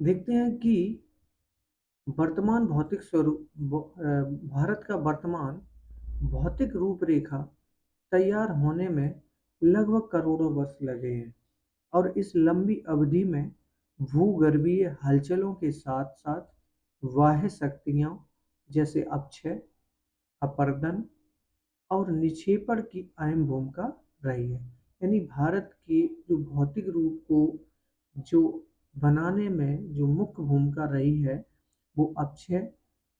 देखते हैं कि वर्तमान भौतिक स्वरूप भारत का वर्तमान भौतिक रूपरेखा तैयार होने में लगभग करोड़ों वर्ष लगे हैं। और इस लंबी अवधि में भूगर्भीय हलचलों के साथ साथ बाह्य शक्तियों जैसे अपक्षय, अपरदन और निक्षेपण की अहम भूमिका रही है। यानी भारत के जो भौतिक रूप को जो बनाने में जो मुख्य भूमिका रही है वो अपक्षय,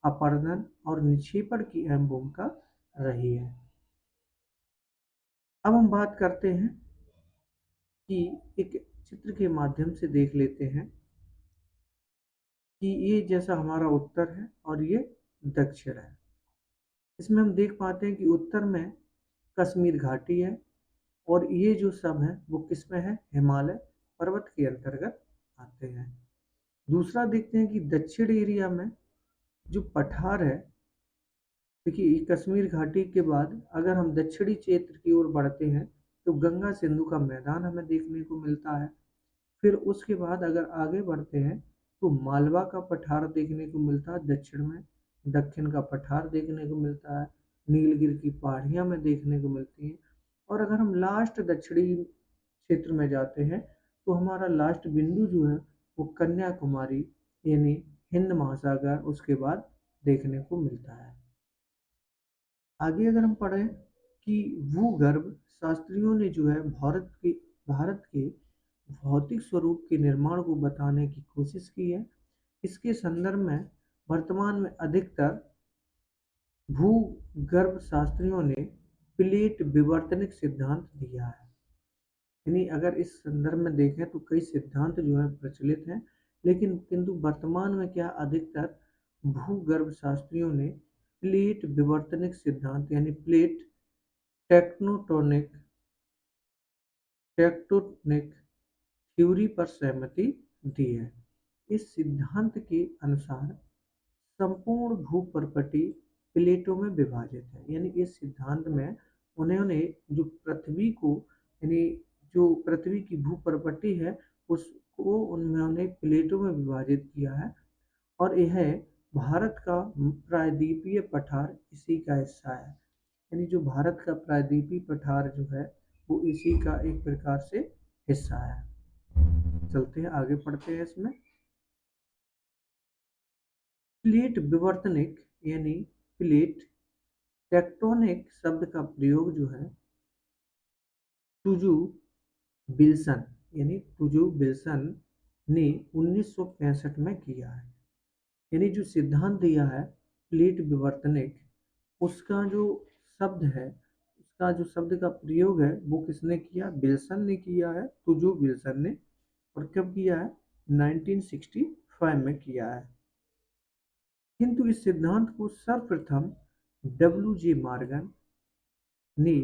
अपरदन और निक्षेपण की अहम भूमिका रही है। अब हम बात करते हैं कि एक चित्र के माध्यम से देख लेते हैं कि ये जैसा हमारा उत्तर है और ये दक्षिण है। इसमें हम देख पाते हैं कि उत्तर में कश्मीर घाटी है और ये जो सब है वो किस में है, हिमालय पर्वत के अंतर्गत आते हैं। दूसरा देखते हैं कि दक्षिण एरिया में जो पठार है, देखिए कश्मीर घाटी के बाद अगर हम दक्षिणी क्षेत्र की ओर बढ़ते हैं तो गंगा सिंधु का मैदान हमें देखने को मिलता है। फिर उसके बाद अगर आगे बढ़ते हैं तो मालवा का पठार देखने को मिलता है दक्षिण में, दक्षिण का पठार देखने को मिलता है, नीलगिरी की पहाड़ियाँ में देखने को मिलती हैं। और अगर हम लास्ट दक्षिणी क्षेत्र में जाते हैं तो हमारा लास्ट बिंदु जो है वो कन्याकुमारी यानी हिंद महासागर उसके बाद देखने को मिलता है। आगे अगर हम पढ़ें कि भूगर्भ शास्त्रियों ने जो है भारत के भौतिक स्वरूप के निर्माण को बताने की कोशिश की है। इसके संदर्भ में वर्तमान में अधिकतर भूगर्भ शास्त्रियों ने प्लेट विवर्तनिक सिद्धांत दिया है। यानी अगर इस संदर्भ में देखें तो कई सिद्धांत जो है प्रचलित हैं, लेकिन किंतु वर्तमान में क्या अधिकतर भूगर्भ शास्त्रियों ने प्लेट विवर्तनिक सिद्धांत यानी प्लेट टेक्टोनिक टेक्टोनिक थ्योरी पर सहमति दी है। इस सिद्धांत के अनुसार संपूर्ण भूपर्पटी प्लेटों में विभाजित है। यानी इस सिद्धांत में उन्होंने जो पृथ्वी को यानी जो पृथ्वी की भूपर्पटी है उसको उन्होंने प्लेटों में विभाजित किया है और यह भारत का प्रायद्वीपीय पठार इसी का हिस्सा है। यानी जो भारत का प्रायद्वीपीय पठार जो है वो इसी का एक प्रकार से हिस्सा है। चलते हैं आगे पढ़ते हैं इसमें। प्लेट विवर्तनिक यानी प्लेट टेक्टोनिक शब्द का प्रयोग जो है टुजू विल्सन यानी टुजू विल्सन ने 1965 में किया है। यानी जो सिद्धांत दिया है प्लेट विवर्तनिक उसका जो शब्द है उसका जो शब्द का प्रयोग है वो किसने किया, विल्सन ने किया है, टुजू विल्सन ने। और कब किया है, 1965 में किया है। किंतु इस सिद्धांत को सर्वप्रथम डब्ल्यू.जे. मॉर्गन ने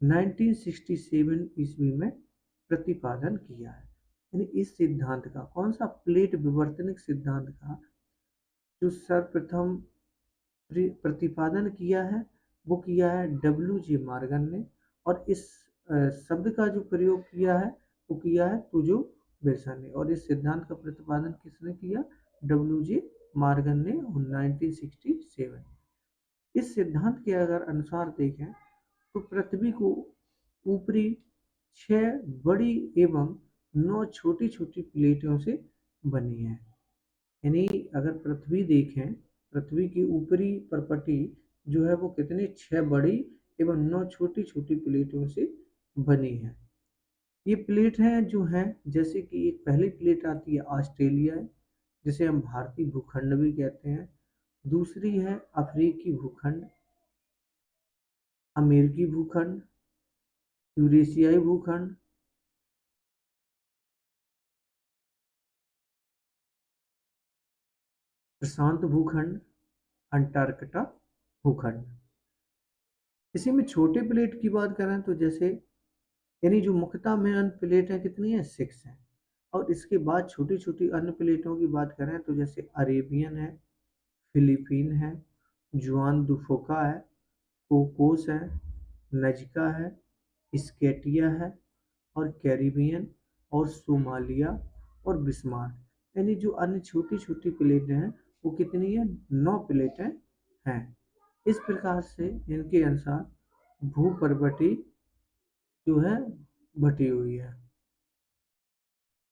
1967 ईस्वी में प्रतिपादन किया है। यानी इस सिद्धांत का कौन सा, प्लेट विवर्तनिक सिद्धांत का जो सर्वप्रथम प्रतिपादन किया है वो किया है डब्ल्यू.जे. मॉर्गन ने। और इस शब्द का जो प्रयोग किया है वो किया है टुजू विल्सन ने। और इस सिद्धांत का प्रतिपादन किसने किया, डब्ल्यू.जे. मॉर्गन ने 1967। इस सिद्धांत के अगर अनुसार देखें तो पृथ्वी को ऊपरी 6 बड़ी एवं 9 छोटी छोटी प्लेटों से बनी है। यानी अगर पृथ्वी देखें, पृथ्वी की ऊपरी परपटी जो है वो कितनी 6 बड़ी एवं 9 छोटी छोटी प्लेटों से बनी है। ये प्लेट हैं जो हैं जैसे कि एक पहली प्लेट आती है ऑस्ट्रेलिया, जिसे हम भारतीय भूखंड भी कहते हैं। दूसरी है अफ्रीकी भूखंड, अमेरिकी भूखंड, यूरेशियाई भूखंड, प्रशांत भूखंड, अंटार्कटा भूखंड। इसी में छोटे प्लेट की बात करें तो जैसे यानी जो मुख्यतः में अन्य प्लेट है कितनी है, 6 है। और इसके बाद छोटी छोटी अन्य प्लेटों की बात करें तो जैसे अरेबियन है, फिलीपीन है, जुआन दुफोका है, कोकोस है, नजका है, स्केटिया है और कैरिबियन और सोमालिया और बिस्मार्क। यानी जो अन्य छोटी छोटी प्लेटें हैं वो कितनी है, 9 प्लेटें हैं। इस प्रकार से इनके अनुसार भूपर्वती जो है बटी हुई है।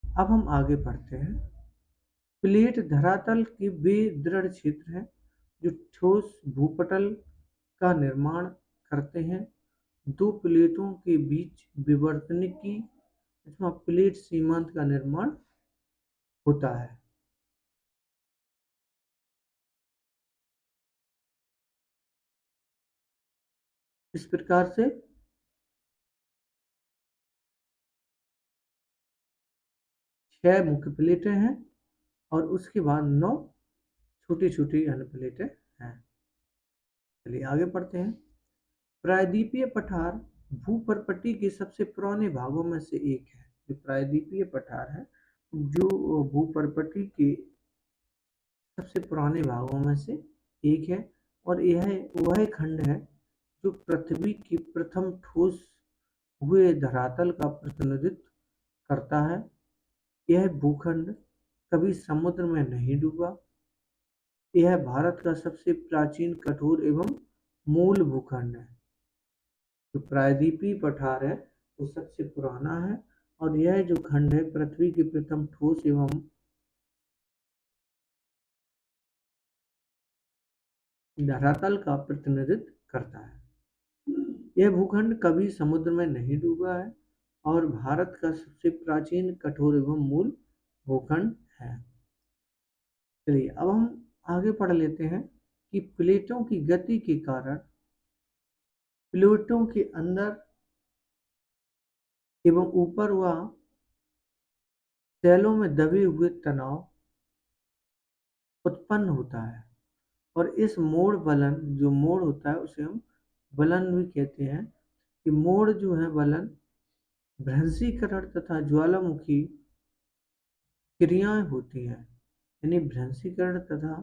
अब हम आगे बढ़ते हैं। प्लेट धरातल के वे दृढ़ क्षेत्र हैं जो ठोस भूपटल का निर्माण करते हैं। दो प्लेटों के बीच विवर्तनिकी अथवा प्लेट सीमांत का निर्माण होता है। इस प्रकार से 6 मुख्य प्लेटें हैं और उसके बाद 9 छोटी छोटी अन्य प्लेटें हैं। चलिए आगे पढ़ते हैं। प्रायद्वीपीय पठार भूपर्पटी के सबसे पुराने भागों में से एक है। जो प्रायद्वीपीय पठार है जो भूपर्पटी के सबसे पुराने भागों में से एक है और यह वह खंड है जो पृथ्वी की प्रथम ठोस हुए धरातल का प्रतिनिधित्व करता है। यह भूखंड कभी समुद्र में नहीं डूबा। यह भारत का सबसे प्राचीन कठोर एवं मूल भूखंड है। जो प्रायद्वीपीय पठार है वो सबसे पुराना है और यह जो खंड है पृथ्वी की प्रथम ठोस एवं धरातल का प्रतिनिधित्व करता है। यह भूखंड कभी समुद्र में नहीं डूबा है और भारत का सबसे प्राचीन कठोर एवं मूल भूखंड है। चलिए अब हम आगे पढ़ लेते हैं कि प्लेटों की गति के कारण प्लेटों के अंदर एवं ऊपर व तैलों में दबे हुए तनाव उत्पन्न होता है और इस मोड़ बलन जो मोड़ होता है उसे हम बलन भी कहते हैं। कि मोड़ जो है बलन भ्रंशीकरण तथा ज्वालामुखी क्रियाएं होती हैं। यानी भ्रंशीकरण तथा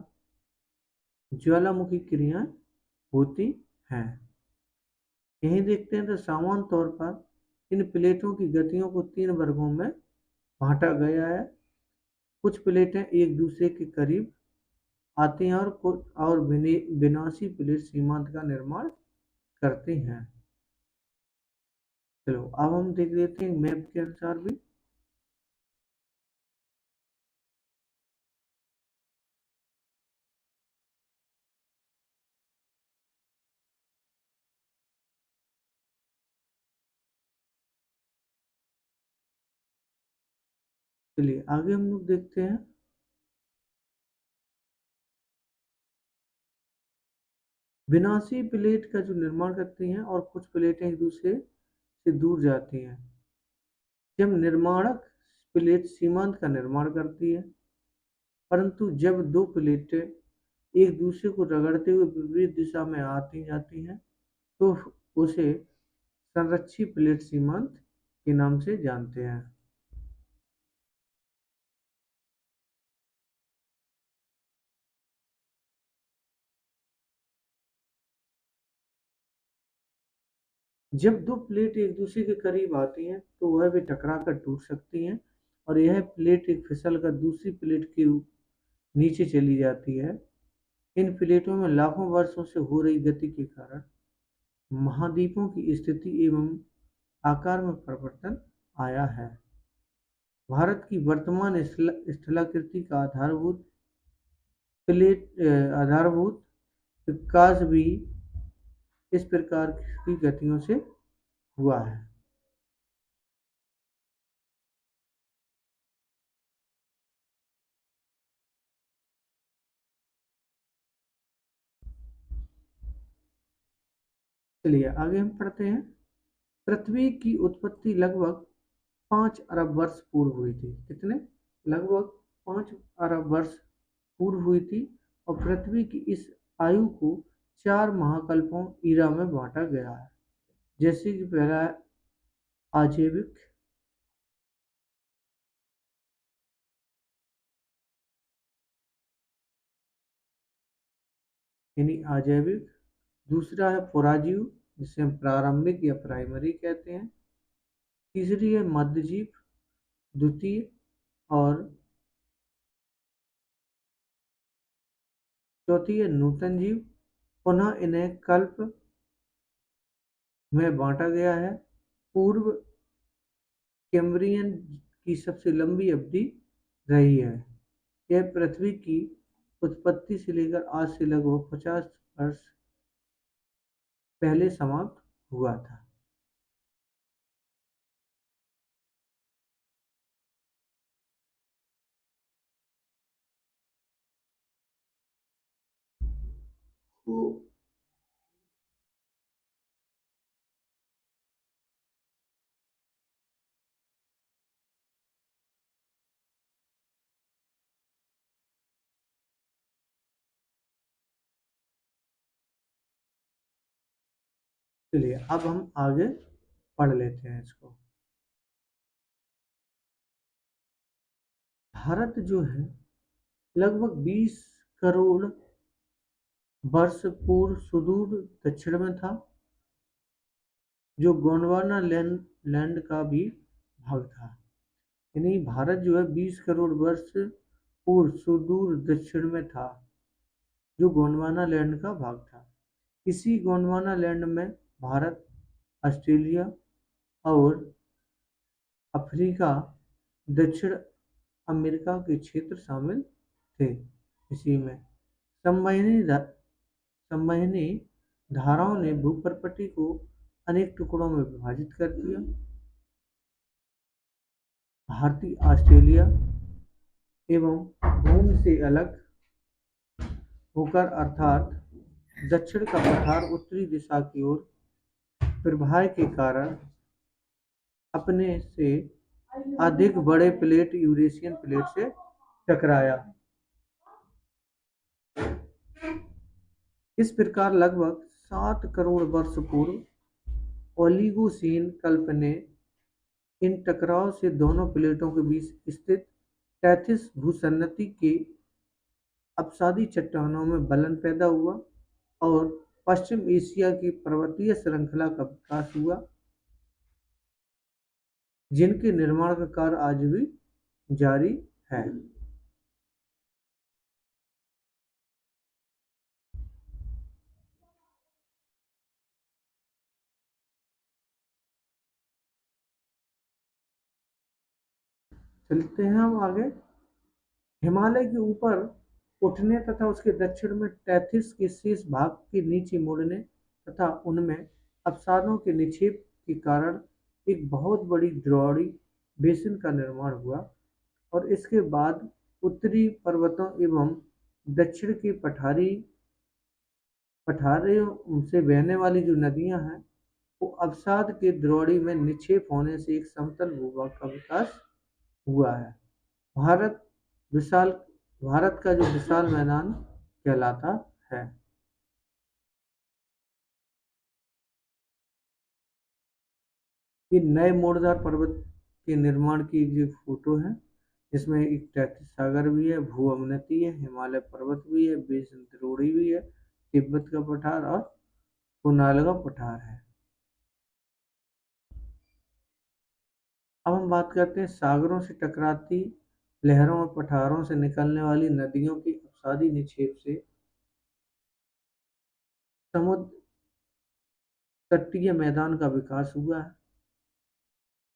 ज्वालामुखी क्रियाएं होती हैं। यही देखते हैं तो सामान्य तौर पर इन प्लेटों की गतियों को 3 वर्गों में बांटा गया है। कुछ प्लेटें एक दूसरे के करीब आती हैं और विनाशी प्लेट सीमांत का निर्माण करती हैं। चलो अब हम देख लेते हैं मैप के अनुसार भी। चलिए आगे हम लोग देखते हैं। विनाशी प्लेट का जो निर्माण करती हैं और कुछ प्लेटें एक दूसरे से दूर जाती हैं। जब निर्माणक प्लेट सीमांत का निर्माण करती है परंतु जब दो प्लेटें एक दूसरे को रगड़ते हुए विपरीत दिशा में आती जाती हैं तो उसे संरक्षी प्लेट सीमांत के नाम से जानते हैं। जब दो प्लेट एक दूसरे के करीब आती हैं तो वह भी टकरा कर टूट सकती हैं और यह प्लेट एक फिसल कर दूसरी प्लेट के नीचे चली जाती है। इन प्लेटों में लाखों वर्षों से हो रही गति के कारण महाद्वीपों की स्थिति एवं आकार में परिवर्तन आया है। भारत की वर्तमान स्थलाकृति का आधारभूत विकास भी इस प्रकार की गतियों से हुआ है। चलिए आगे हम पढ़ते हैं। पृथ्वी की उत्पत्ति लगभग 5 अरब वर्ष पूर्व हुई थी। कितने? लगभग 5 अरब वर्ष पूर्व हुई थी और पृथ्वी की इस आयु को 4 महाकल्पों ईरा में बांटा गया है। जैसे कि पहला है आजीविक, यानी अजैविक। दूसरा है पुराजीव जिसे हम प्रारंभिक या प्राइमरी कहते हैं। तीसरी है मध्यजीव, द्वितीय। और चौथी है नूतन जीव, पुनः इन्हें कल्प में बांटा गया है। पूर्व कैम्ब्रियन की सबसे लंबी अवधि रही है। यह पृथ्वी की उत्पत्ति से लेकर आज से लगभग 50 वर्ष पहले समाप्त हुआ था। तो चलिए अब हम आगे पढ़ लेते हैं इसको। भारत जो है लगभग 20 करोड़ वर्ष पूर्व सुदूर दक्षिण में था, जो गोंडवाना लैंड का भी भाग था। यानी भारत जो है 20 करोड़ वर्ष पूर्व सुदूर दक्षिण में था, जो गोंडवाना लैंड का भाग था। इसी गोंडवाना लैंड में भारत, ऑस्ट्रेलिया और अफ्रीका, दक्षिण अमेरिका के क्षेत्र शामिल थे। इसी में संवहनी धाराओं ने भूप्रपट्टी को अनेक टुकड़ों में विभाजित कर दिया। भारतीय ऑस्ट्रेलिया एवं भूमि से अलग होकर अर्थात दक्षिण का पठार उत्तरी दिशा की ओर प्रवाह के कारण अपने से अधिक बड़े प्लेट यूरेशियन प्लेट से टकराया। इस प्रकार लगभग 7 करोड़ वर्ष पूर्व ओलिगोसीन कल्प ने इन टकराव से दोनों प्लेटों के बीच स्थित टैथिस भूसन्नति के अपसादी चट्टानों में बलन पैदा हुआ और पश्चिम एशिया की पर्वतीय श्रृंखला का विकास हुआ, जिनके निर्माण का कार्य आज भी जारी है। चलते हैं हम आगे। हिमालय के ऊपर उठने तथा उसके दक्षिण में टैथिस के शेष भाग के नीचे मुड़ने तथा उनमें अपसादों के निक्षेप के कारण एक बहुत बड़ी द्रोणी बेसिन का निर्माण हुआ और इसके बाद उत्तरी पर्वतों एवं दक्षिण की पठारियों से बहने वाली जो नदियां हैं, वो अवसाद के द्रोणी में निक्षेप होने से एक समतल भूभाग का विकास हुआ है। भारत विशाल भारत का जो विशाल मैदान कहलाता है। ये नए मोड़दार पर्वत के निर्माण की जो फोटो है, इसमें एक तैतीस सागर भी है, भू अवनति है, हिमालय पर्वत भी है, बेसिन द्रोणी भी है, तिब्बत का पठार और कुनाल का पठार है। अब हम बात करते हैं सागरों से टकराती लहरों और पठारों से निकलने वाली नदियों की अपसादी निक्षेप से समुद्र तटीय मैदान का विकास हुआ है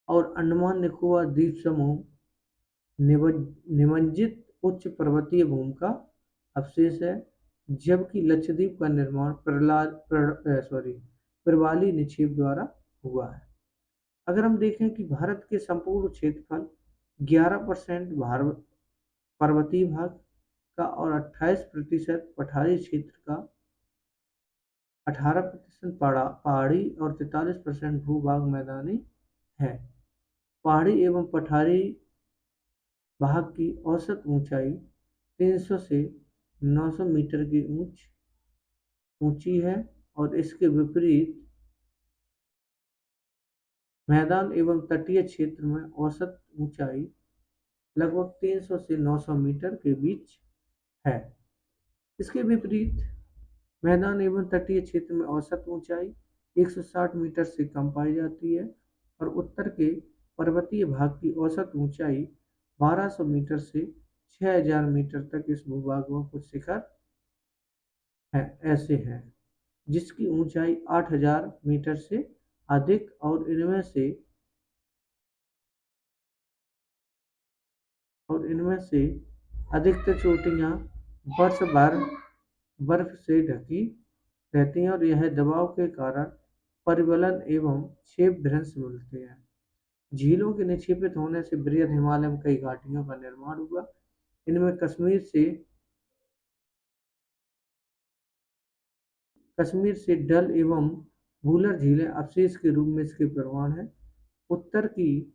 और अंडमान निकोबार द्वीप समूह निमज्जित उच्च पर्वतीय भूमि का अवशेष है, जबकि लक्षद्वीप का निर्माण प्रवाली निक्षेप द्वारा हुआ है। अगर हम देखें कि भारत के संपूर्ण क्षेत्रफल 11% पर्वतीय भाग का और 28% पठारी क्षेत्र का, 18% पहाड़ी और 43% भूभाग मैदानी है। पहाड़ी एवं पठारी भाग की औसत ऊंचाई 300 से 900 मीटर की ऊंची है और इसके विपरीत मैदान एवं तटीय क्षेत्र में औसत ऊंचाई लगभग 300 से 900 मीटर के बीच है। इसके विपरीत मैदान एवं तटीय क्षेत्र में औसत ऊंचाई 160 मीटर से कम पाई जाती है और उत्तर के पर्वतीय भाग की औसत ऊंचाई 1200 मीटर से 6000 मीटर तक इस भूभाग में कुछ शिखर ऐसे हैं जिसकी ऊंचाई 8,000 मीटर से अधिक, और इनमें से अधिकतर चोटियां वर्ष भर बर्फ से ढकी रहती हैं, और यह दबाव के कारण परिवलन एवं क्षेप भ्रंश मिलते हैं। झीलों के निक्षेपित होने से बृहद हिमालय में कई घाटियों का निर्माण हुआ। इनमें कश्मीर से डल एवं वुलर झीलें अवशेष के रूप में इसके प्रमाण हैं। उत्तर की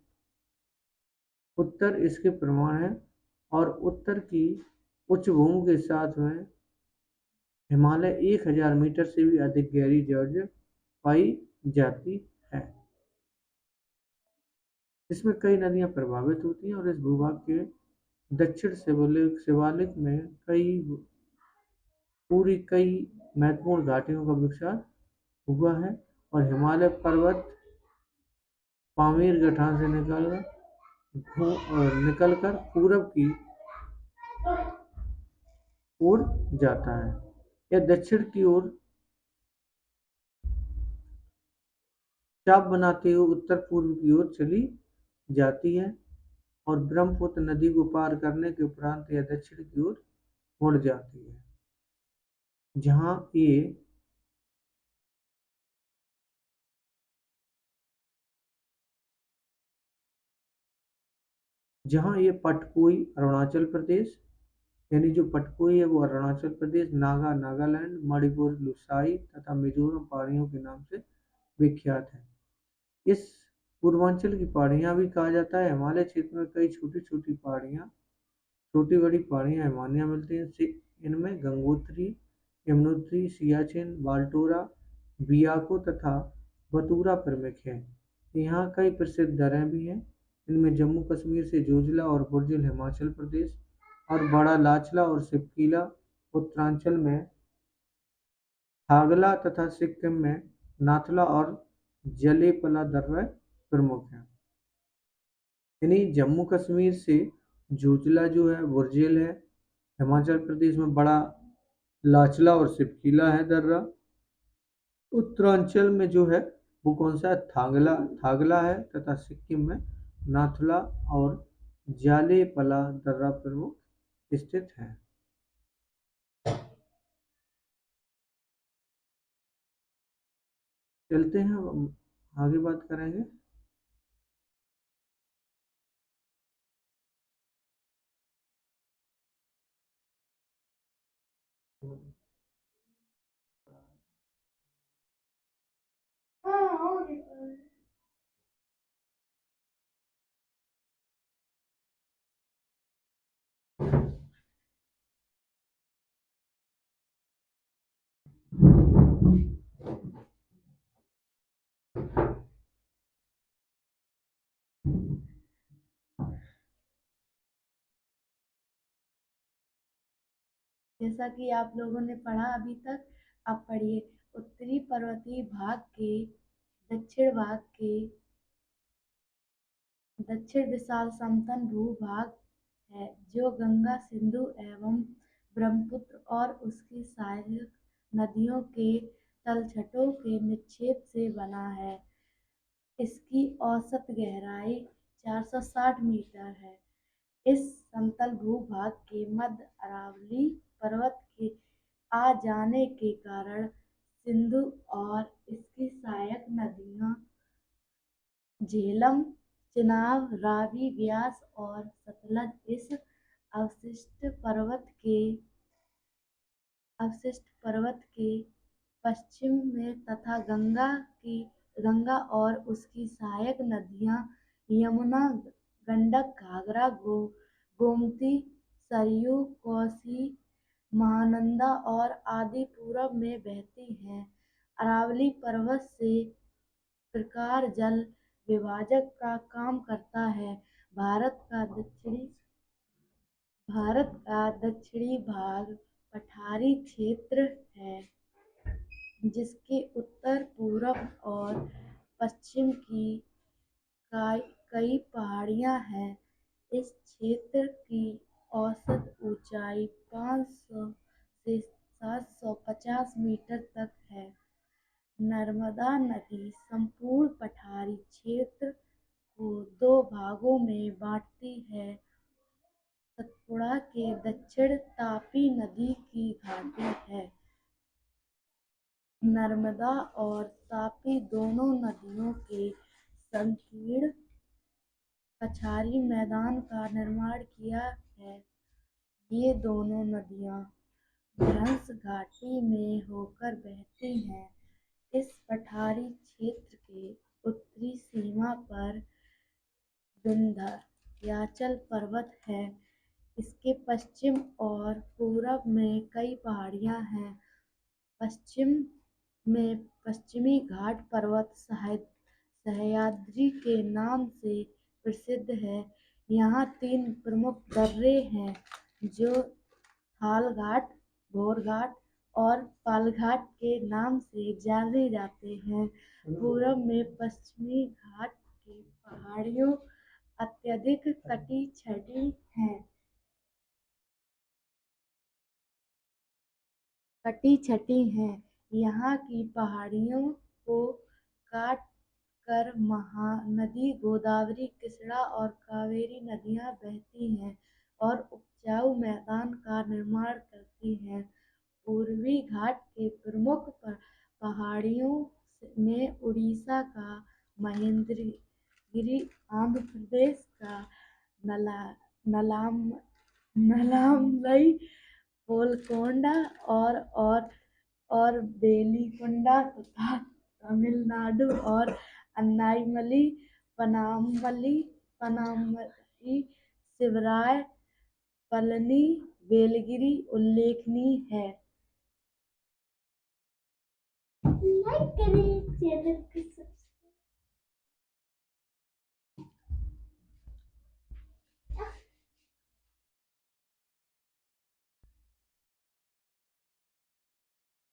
उत्तर इसके प्रमाण है, और उत्तर की उच्चभूमि के साथ में हिमालय 1,000 मीटर से भी अधिक गहरी जर्जर पाई जाती है। इसमें कई नदियां प्रभावित होती हैं, और इस भूभाग के दक्षिण शिवालिक में कई महत्वपूर्ण घाटियों का विकास हुआ है, और हिमालय पर्वत पामीर गठान से निकलकर पूरब की ओर जाता है। यह दक्षिण की ओर चाप बनाते हुए उत्तर पूर्व की ओर चली जाती है, और ब्रह्मपुत्र नदी को पार करने के उपरांत यह दक्षिण की ओर मुड़ जाती है, जहां ये पटकोई अरुणाचल प्रदेश, यानी जो पटकोई है वो अरुणाचल प्रदेश, नागालैंड, मणिपुर, लुसाई तथा मिजोरम पहाड़ियों के नाम से विख्यात है। इस पूर्वांचल की पहाड़ियां भी कहा जाता है। हिमालय क्षेत्र में कई छोटी बड़ी पहाड़ियां हिमालय मिलती हैं। इनमें गंगोत्री, यमुनोत्री, सियाचिन, बाल्टोरा, बियाको तथा बतूरा प्रमुख हैं। यहाँ कई प्रसिद्ध दर्रे भी हैं। इनमें जम्मू कश्मीर से जोजिला और बुर्जिल हिमाचल प्रदेश, और बड़ा लाचला और सिपकीला उत्तरांचल में हागला, तथा सिक्किम में नाथला और जलेपला दर्रे प्रमुख हैं। यानी जम्मू कश्मीर से जोजिला जो है बुर्जिल है, हिमाचल प्रदेश में बड़ा लाचला और सिपकीला है दर्रा, उत्तरांचल में जो है वो कौन सा है, थागला है, तथा सिक्किम में नाथुला और जालेपला दर्रा प्रमुख स्थित है। चलते हैं, आगे बात करेंगे। जैसा कि आप लोगों ने पढ़ा अभी तक, आप पढ़िए। उत्तरी पर्वतीय भाग के दक्षिण भाग के दक्षिण विशाल समतल भूभाग है, जो गंगा, सिंधु एवं ब्रह्मपुत्र और उसकी सहायक नदियों के तलछटों के निक्षेप से बना है। इसकी औसत गहराई 460 मीटर है। इस समतल भूभाग के मध्य अरावली पर्वत के आ जाने के कारण सिंधु और इसकी सहायक नदियां झेलम, चिनाब, रावी, ब्यास और सतलज इस अवशिष्ट पर्वत के पश्चिम में, तथा गंगा और उसकी सहायक नदियां यमुना, गंडक, घाघरा, गोमती, सरयू, कोसी, महानंदा और आदि पूरब में बहती हैं। अरावली पर्वत से प्रकार जल विभाजक का काम करता है। भारत का दक्षिणी भाग पठारी क्षेत्र है, जिसके उत्तर, पूरब और पश्चिम की कई पहाड़ियां हैं। इस क्षेत्र की औसत ऊंचाई 500 से 750 मीटर तक है। नर्मदा नदी संपूर्ण पठारी क्षेत्र को दो भागों में बांटती है। सतपुड़ा के दक्षिण तापी नदी की घाटी है। नर्मदा और तापी दोनों नदियों के संकीर्ण कछारी मैदान का निर्माण किया है। ये दोनों नदियाँ भ्रंश घाटी में होकर बहती हैं। इस पठारी क्षेत्र के उत्तरी सीमा पर विंध्याचल पर्वत है। इसके पश्चिम और पूरब में कई पहाड़ियाँ हैं। पश्चिम में पश्चिमी घाट पर्वत सह्याद्री के नाम से प्रसिद्ध है। यहाँ 3 प्रमुख दर्रे हैं जो थालघाट, भोरघाट और पालघाट के नाम से जाने जाते हैं। पूरब में पश्चिमी घाट की पहाड़ियों अत्यधिक कटी छटी हैं। यहाँ की पहाड़ियों को काट कर महानदी गोदावरी, कृष्णा और कावेरी नदियाँ बहती हैं और उपजाऊ मैदान का निर्माण करती हैं। पूर्वी घाट के प्रमुख पहाड़ियों में उड़ीसा का महेंद्रगिरी, आंध्र प्रदेश का नलामलई, गोलकोंडा और बेलिकोंडा तथा तमिलनाडु और अन्नामलई, पनामलई, शिवराय, पलनी, बेलगिरी उल्लेखनीय है।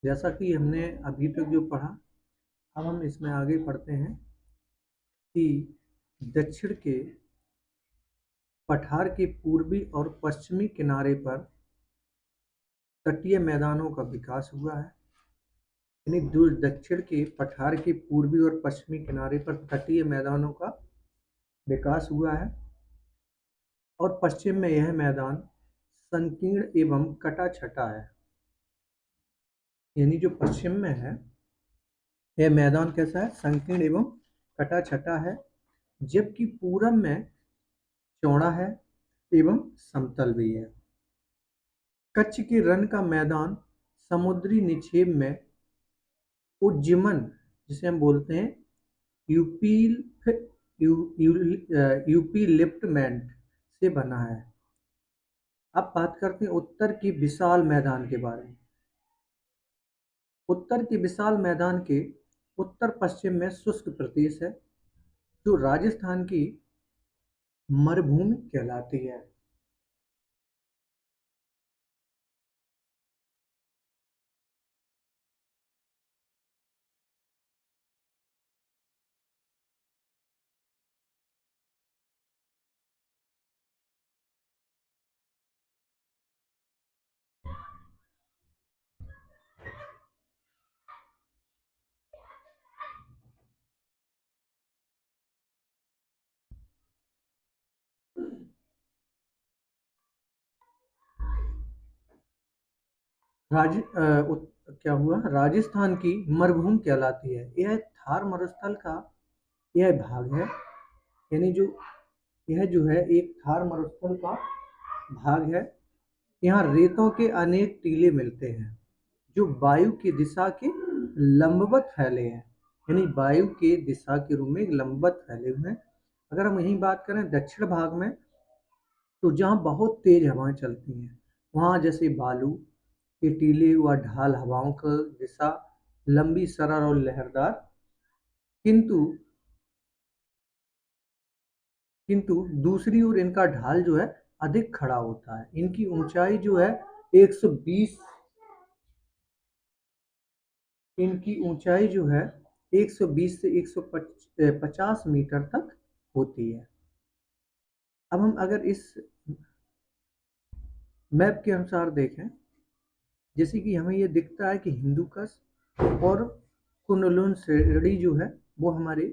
जैसा कि हमने अभी तक जो पढ़ा, अब हम इसमें आगे पढ़ते हैं कि दक्षिण के पठार के पूर्वी और पश्चिमी किनारे पर तटीय मैदानों का विकास हुआ है। यानी दक्षिण के पठार के पूर्वी और पश्चिमी किनारे पर तटीय मैदानों का विकास हुआ है और पश्चिम में यह मैदान संकीर्ण एवं कटा छटा है। यानी जो पश्चिम में है यह मैदान कैसा है? संकीर्ण एवं कटा छटा है, जबकि पूरब में चौड़ा है एवं समतल भी है। कच्छ के रण का मैदान समुद्री निक्षेप में उज्जीमन, जिसे हम बोलते हैं यूपीलिफ्टमेंट से बना है। अब बात करते हैं उत्तर के विशाल मैदान के बारे में। उत्तर के विशाल मैदान के उत्तर पश्चिम में शुष्क प्रदेश है जो राजस्थान की मरुभूमि कहलाती है। क्या हुआ? राजस्थान की मरुभूमि कहलाती है। यह थार मरुस्थल का यह भाग है। यानी यह जो है एक थार मरुस्थल का भाग है। यहाँ रेतों के अनेक टीले मिलते हैं जो वायु की दिशा के लंबवत फैले हैं। यानी वायु के दिशा के रूप में लंबवत फैले हुए हैं। अगर हम यही बात करें दक्षिण भाग में, तो जहाँ बहुत तेज हवाएं चलती हैं वहाँ जैसे बालू के टीले व ढाल हवाओं की दिशा लंबी, सरल और लहरदार, किंतु दूसरी ओर इनका ढाल जो है अधिक खड़ा होता है। इनकी ऊंचाई जो है 120 से 150 मीटर तक होती है। अब हम अगर इस मैप के अनुसार देखें जैसे कि हमें ये दिखता है कि हिंदुकुश और कुन-लुन श्रेणी जो है वो हमारे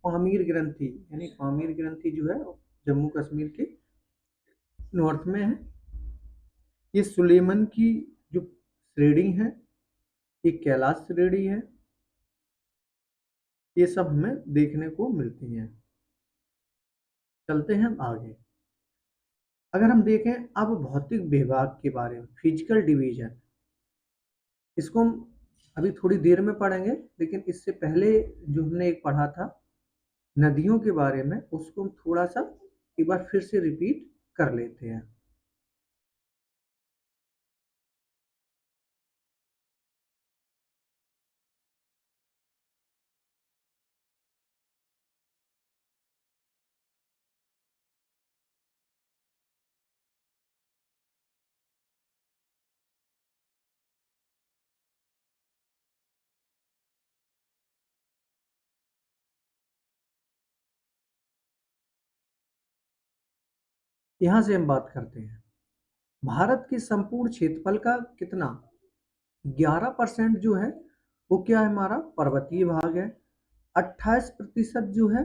पामीर ग्रंथि यानी पामीर ग्रंथि जो है जम्मू कश्मीर के नॉर्थ में है। ये सुलेमन की जो श्रेणी है, ये कैलाश श्रेणी है। ये सब हमें देखने को मिलती हैं। चलते हैं हम आगे। अगर हम देखें अब भौतिक विभाग के बारे में, फिजिकल डिवीजन, इसको हम अभी थोड़ी देर में पढ़ेंगे, लेकिन इससे पहले जो हमने एक पढ़ा था नदियों के बारे में, उसको हम थोड़ा सा एक बार फिर से रिपीट कर लेते हैं। यहाँ से हम बात करते हैं भारत के संपूर्ण क्षेत्रफल का कितना 11% जो है वो क्या है, हमारा पर्वतीय भाग है। 28% जो है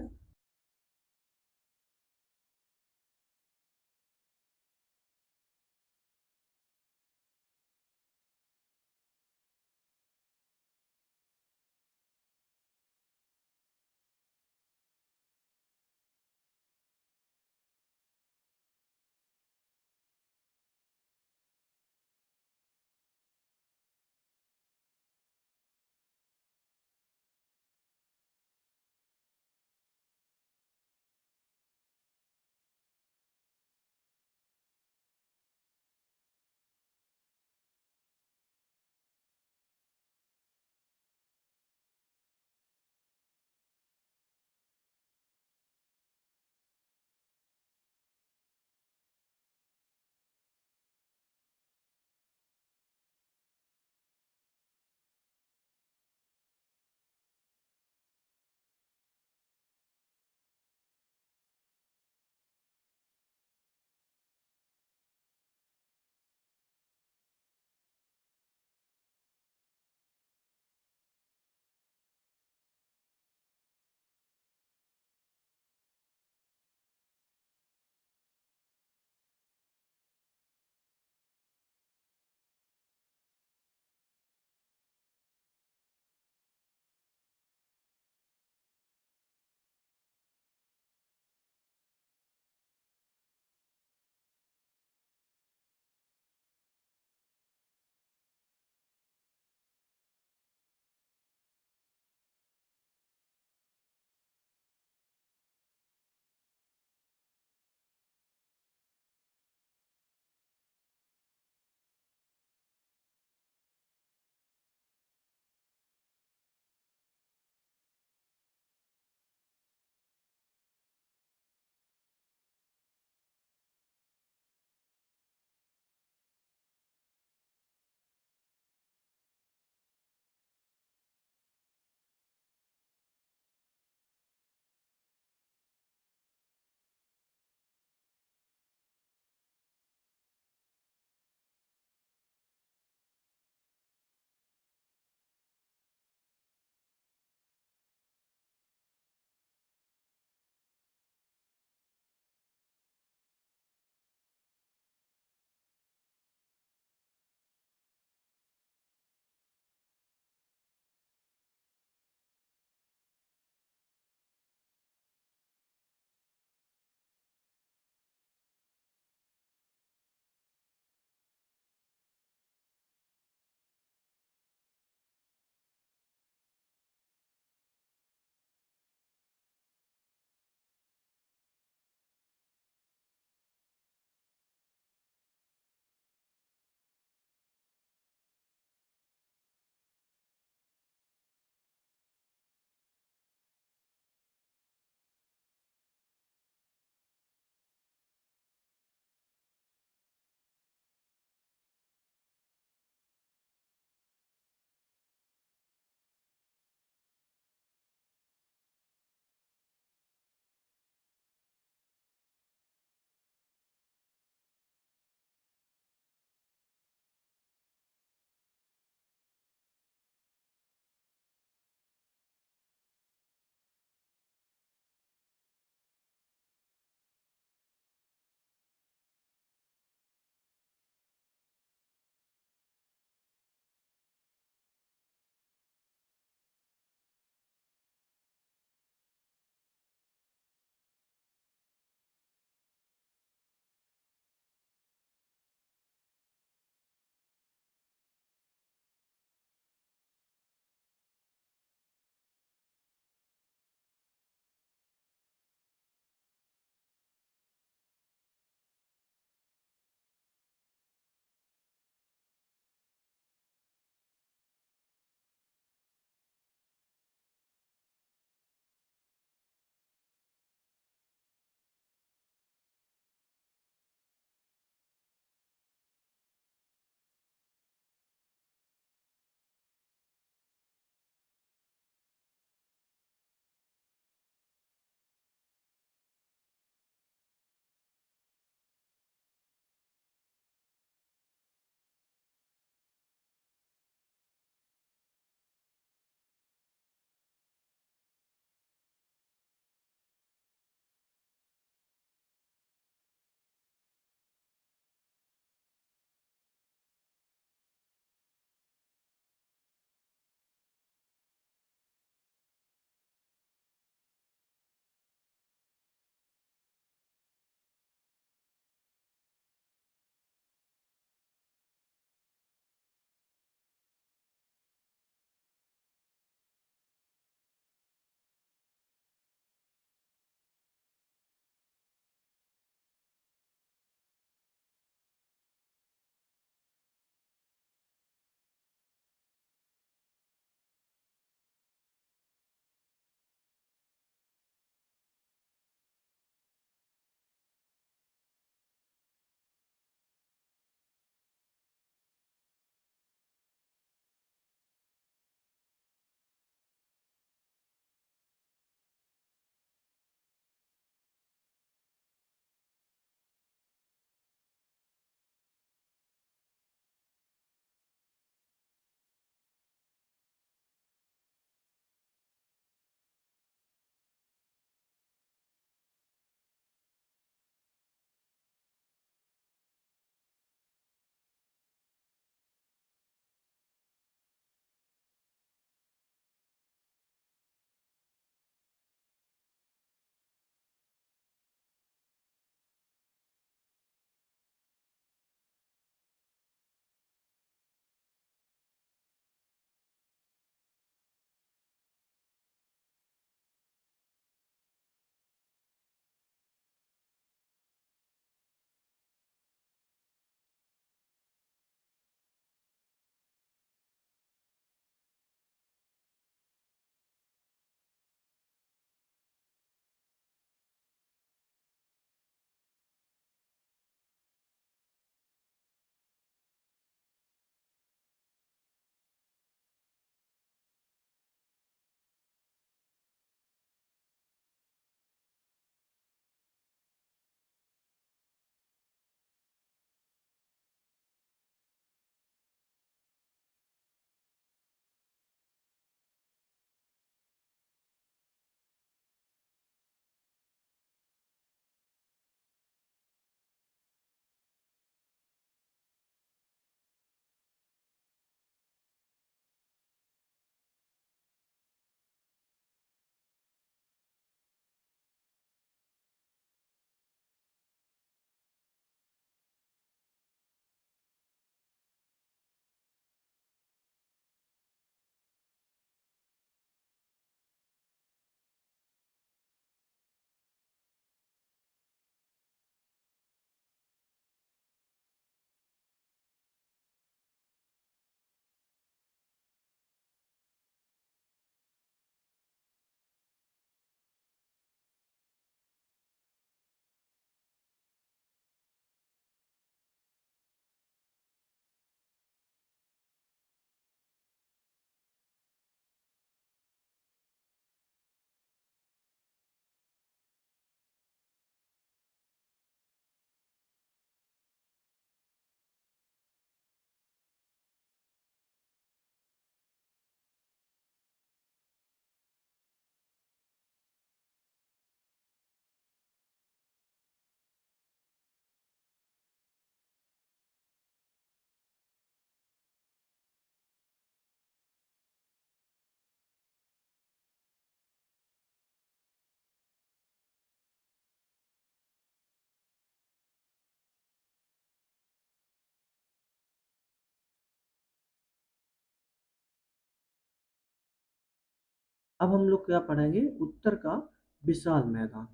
अब हम लोग क्या पढ़ेंगे, उत्तर का विशाल मैदान,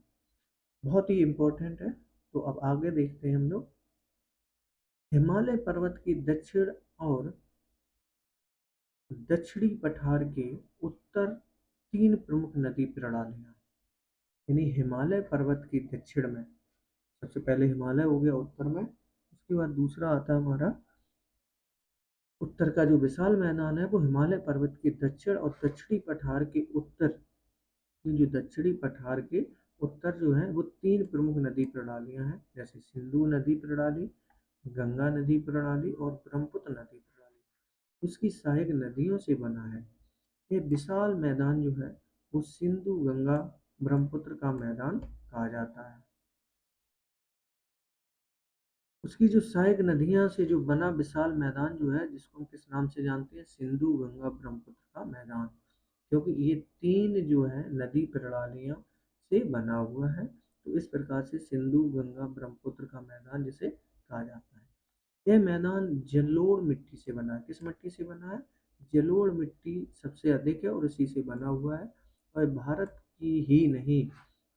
बहुत ही इम्पोर्टेंट है। तो अब आगे देखते हैं हम लोग। हिमालय पर्वत की दक्षिण और दक्षिणी पठार के उत्तर तीन प्रमुख नदी प्रणालियां, यानी हिमालय पर्वत की दक्षिण में सबसे पहले हिमालय हो गया उत्तर में, उसके बाद दूसरा आता है हमारा उत्तर का जो विशाल मैदान है वो हिमालय पर्वत के दक्षिण और दक्षिणी पठार के उत्तर, जो दक्षिणी पठार के उत्तर जो है वो तीन प्रमुख नदी प्रणालियां हैं, जैसे सिंधु नदी प्रणाली, गंगा नदी प्रणाली और ब्रह्मपुत्र नदी प्रणाली। उसकी सहायक नदियों से बना है। ये विशाल मैदान जो है वो सिंधु गंगा ब्रह्मपुत्र का मैदान कहा जाता है। उसकी जो सहायक नदियां से जो बना विशाल मैदान जो है, जिसको हम किस नाम से जानते हैं, सिंधु गंगा ब्रह्मपुत्र का मैदान, क्योंकि ये तीन जो है नदी प्रणालियां से बना हुआ है। तो इस प्रकार से सिंधु गंगा ब्रह्मपुत्र का मैदान जिसे कहा जाता है। यह मैदान जलोढ़ मिट्टी से बना है। किस मिट्टी से बना है? जलोढ़ मिट्टी सबसे अधिक है और इसी से बना हुआ है। और भारत की ही नहीं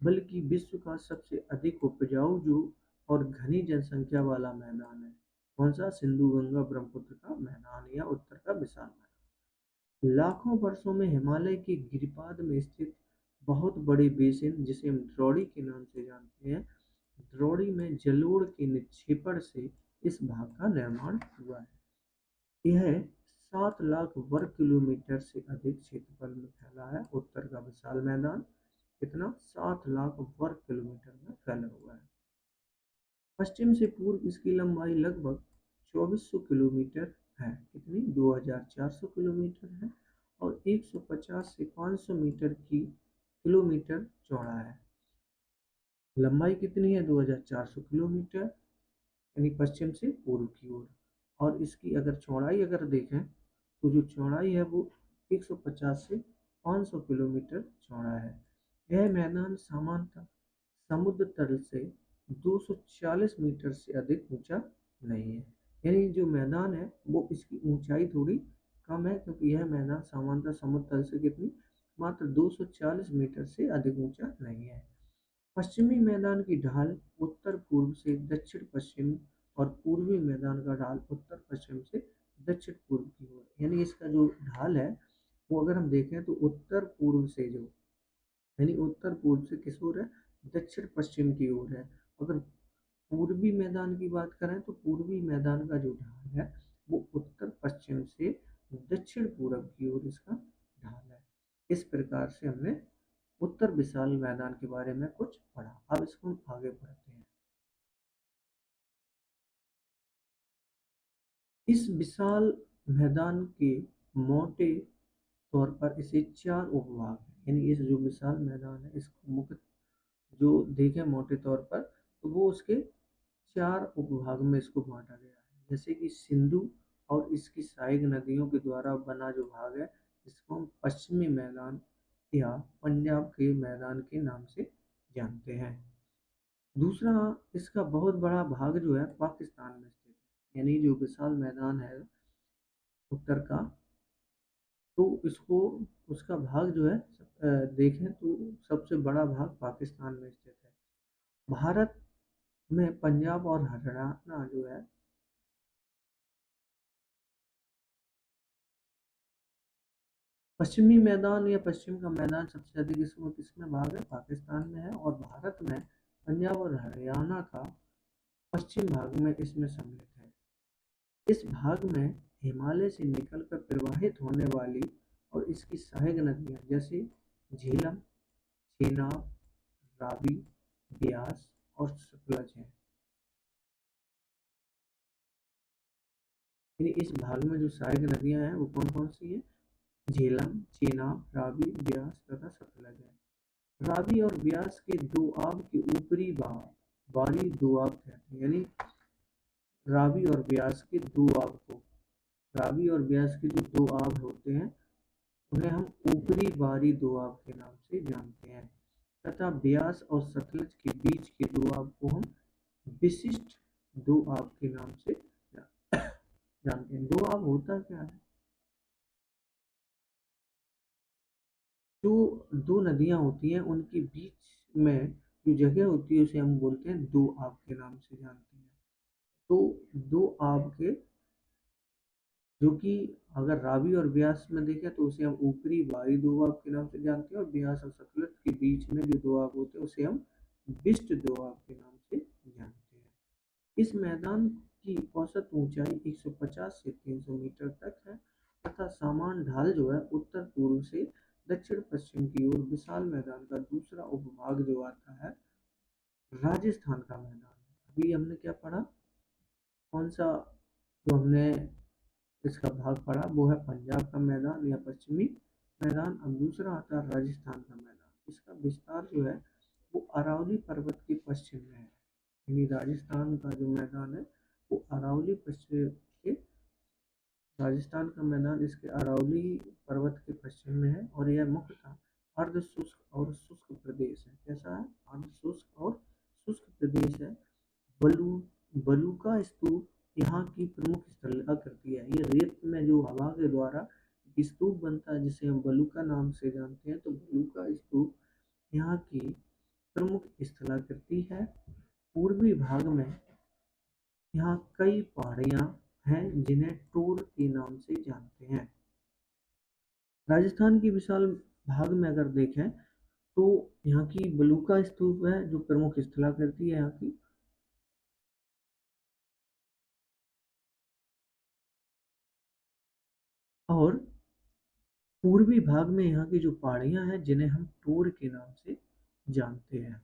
बल्कि विश्व का सबसे अधिक उपजाऊ जो और घनी जनसंख्या वाला मैदान है। कौन सा? सिंधु गंगा ब्रह्मपुत्र का मैदान या उत्तर का विशाल मैदान। लाखों वर्षों में हिमालय के गिरिपाद में स्थित बहुत बड़े बेसिन, जिसे हम द्रोणी के नाम से जानते हैं, द्रोणी में जलोढ़ के निक्षेपण से इस भाग का निर्माण हुआ है। यह 7 लाख वर्ग किलोमीटर से अधिक क्षेत्रफल में फैला है। उत्तर का विशाल मैदान कितना? 7 लाख वर्ग किलोमीटर में फैला हुआ है। पश्चिम से पूर्व इसकी लंबाई लगभग 2400 किलोमीटर है। कितनी? 2400 किलोमीटर है और 150 से 500 मीटर की किलोमीटर चौड़ा है। लंबाई कितनी है? 2400 किलोमीटर, यानी पश्चिम से पूर्व की ओर। और इसकी अगर चौड़ाई अगर देखें तो जो चौड़ाई है वो 150 से 500 किलोमीटर चौड़ा है। यह मैदान सामान्यतः समुद्र तल से 240 मीटर से अधिक ऊंचा नहीं है। यानी जो मैदान है वो इसकी ऊंचाई थोड़ी कम है, क्योंकि यह मैदान सामान्यतः समुद्र तल से कितनी? मात्र 240 मीटर से अधिक ऊंचा नहीं है। पश्चिमी मैदान की ढाल उत्तर पूर्व से दक्षिण पश्चिम और पूर्वी मैदान का ढाल उत्तर पश्चिम से दक्षिण पूर्व की ओर, यानी इसका जो ढाल है वो अगर हम देखें तो उत्तर पूर्व से जो, यानी उत्तर पूर्व से किस ओर है? दक्षिण पश्चिम की ओर है। अगर पूर्वी मैदान की बात करें तो पूर्वी मैदान का जो ढाल है वो उत्तर पश्चिम से दक्षिण पूर्व की ओर इसका ढाल है। इस प्रकार से हमने उत्तर विशाल मैदान के बारे में कुछ पढ़ा। अब इसको हम आगे बढ़ते हैं। इस विशाल मैदान के मोटे तौर पर इसे 4 उपभाग हैं, यानी इस जो विशाल मैदान है इसको मुख्य जो देखें मोटे तौर पर तो वो उसके 4 उपभाग में इसको बांटा गया है। जैसे कि सिंधु और इसकी सहायक नदियों के द्वारा बना जो भाग है इसको हम पश्चिमी मैदान या पंजाब के मैदान के नाम से जानते हैं। दूसरा, इसका बहुत बड़ा भाग जो है पाकिस्तान में स्थित है, यानी जो विशाल मैदान है उत्तर का, तो इसको उसका भाग जो है देखें तो सबसे बड़ा भाग पाकिस्तान में स्थित है। भारत में पंजाब और हरियाणा जो है पश्चिमी मैदान या पश्चिम का मैदान सबसे अधिक इसमें किसमें भाग है? पाकिस्तान में है। और भारत में पंजाब और हरियाणा का पश्चिम भाग में इसमें सम्मिलित है। इस भाग में हिमालय से निकलकर प्रवाहित होने वाली और इसकी सहायक नदियां जैसे झेलम, चेनाब, रावी, ब्यास और सतलज हैं। इस भाग में जो सहायक नदियां हैं वो कौन कौन सी है? झेलम, चेनाब, रावी, ब्यास तथा सतलज है। रावी और ब्यास के दोआब के ऊपरी बारी दोआब कहते हैं, यानी रावी और ब्यास के दोआब को, रावी और ब्यास के जो दोआब होते हैं उन्हें हम ऊपरी बारी दोआब के नाम से जानते हैं, तथा ब्यास और सतलज के बीच के दोआब को हम विशिष्ट दोआब के नाम से जानते हैं। दोआब होता क्या है? जो दो नदियाँ होती हैं उनके बीच में जो जगह होती है उसे हम बोलते हैं दोआब के नाम से जानते हैं। तो दोआब के जो कि अगर रावी और ब्यास में देखें तो उसे हम ऊपरी बाई दोआब के नाम से जानते हैं, और ब्यास और सतलज के बीच में जो दोआब होते हैं उसे हम बिस्ट दोआब के नाम से जानते हैं। इस मैदान की औसत ऊंचाई 150 से 300 मीटर तक है तथा सामान ढाल जो है उत्तर पूर्व से दक्षिण पश्चिम की ओर विशाल मैदान का दूसरा उपभाग जो आता है राजस्थान का मैदान है। अभी हमने क्या पढ़ा, कौन सा जो हमने इसका भाग पढ़ा वो है पंजाब का मैदान या पश्चिमी मैदान। अब दूसरा आता है राजस्थान का मैदान। इसका विस्तार जो है वो अरावली पर्वत के पश्चिम में है, यानी राजस्थान का जो मैदान है वो अरावली पश्चिम के राजस्थान का मैदान इसके अरावली पर्वत के पश्चिम में है, और यह मुख्यतः अर्ध शुष्क और शुष्क प्रदेश है। कैसा है? अर्ध शुष्क और शुष्क प्रदेश है। बलू बलूका स्तूप यहाँ की प्रमुख स्थलाकृति है। ये रेत में जो हवा के द्वारा स्तूप बनता है जिसे हम बलूका नाम से जानते हैं, तो बलूका स्तूप यहाँ की प्रमुख स्थलाकृति है। पूर्वी भाग में यहाँ कई पहाड़ियाँ हैं जिन्हें टोर के नाम से जानते हैं। राजस्थान की विशाल भाग में अगर देखें तो यहाँ की बलूका स्तूप है जो प्रमुख स्थलाकृति है यहाँ की। और पूर्वी भाग में यहाँ की जो पहाड़ियाँ हैं जिन्हें हम टोर के नाम से जानते हैं।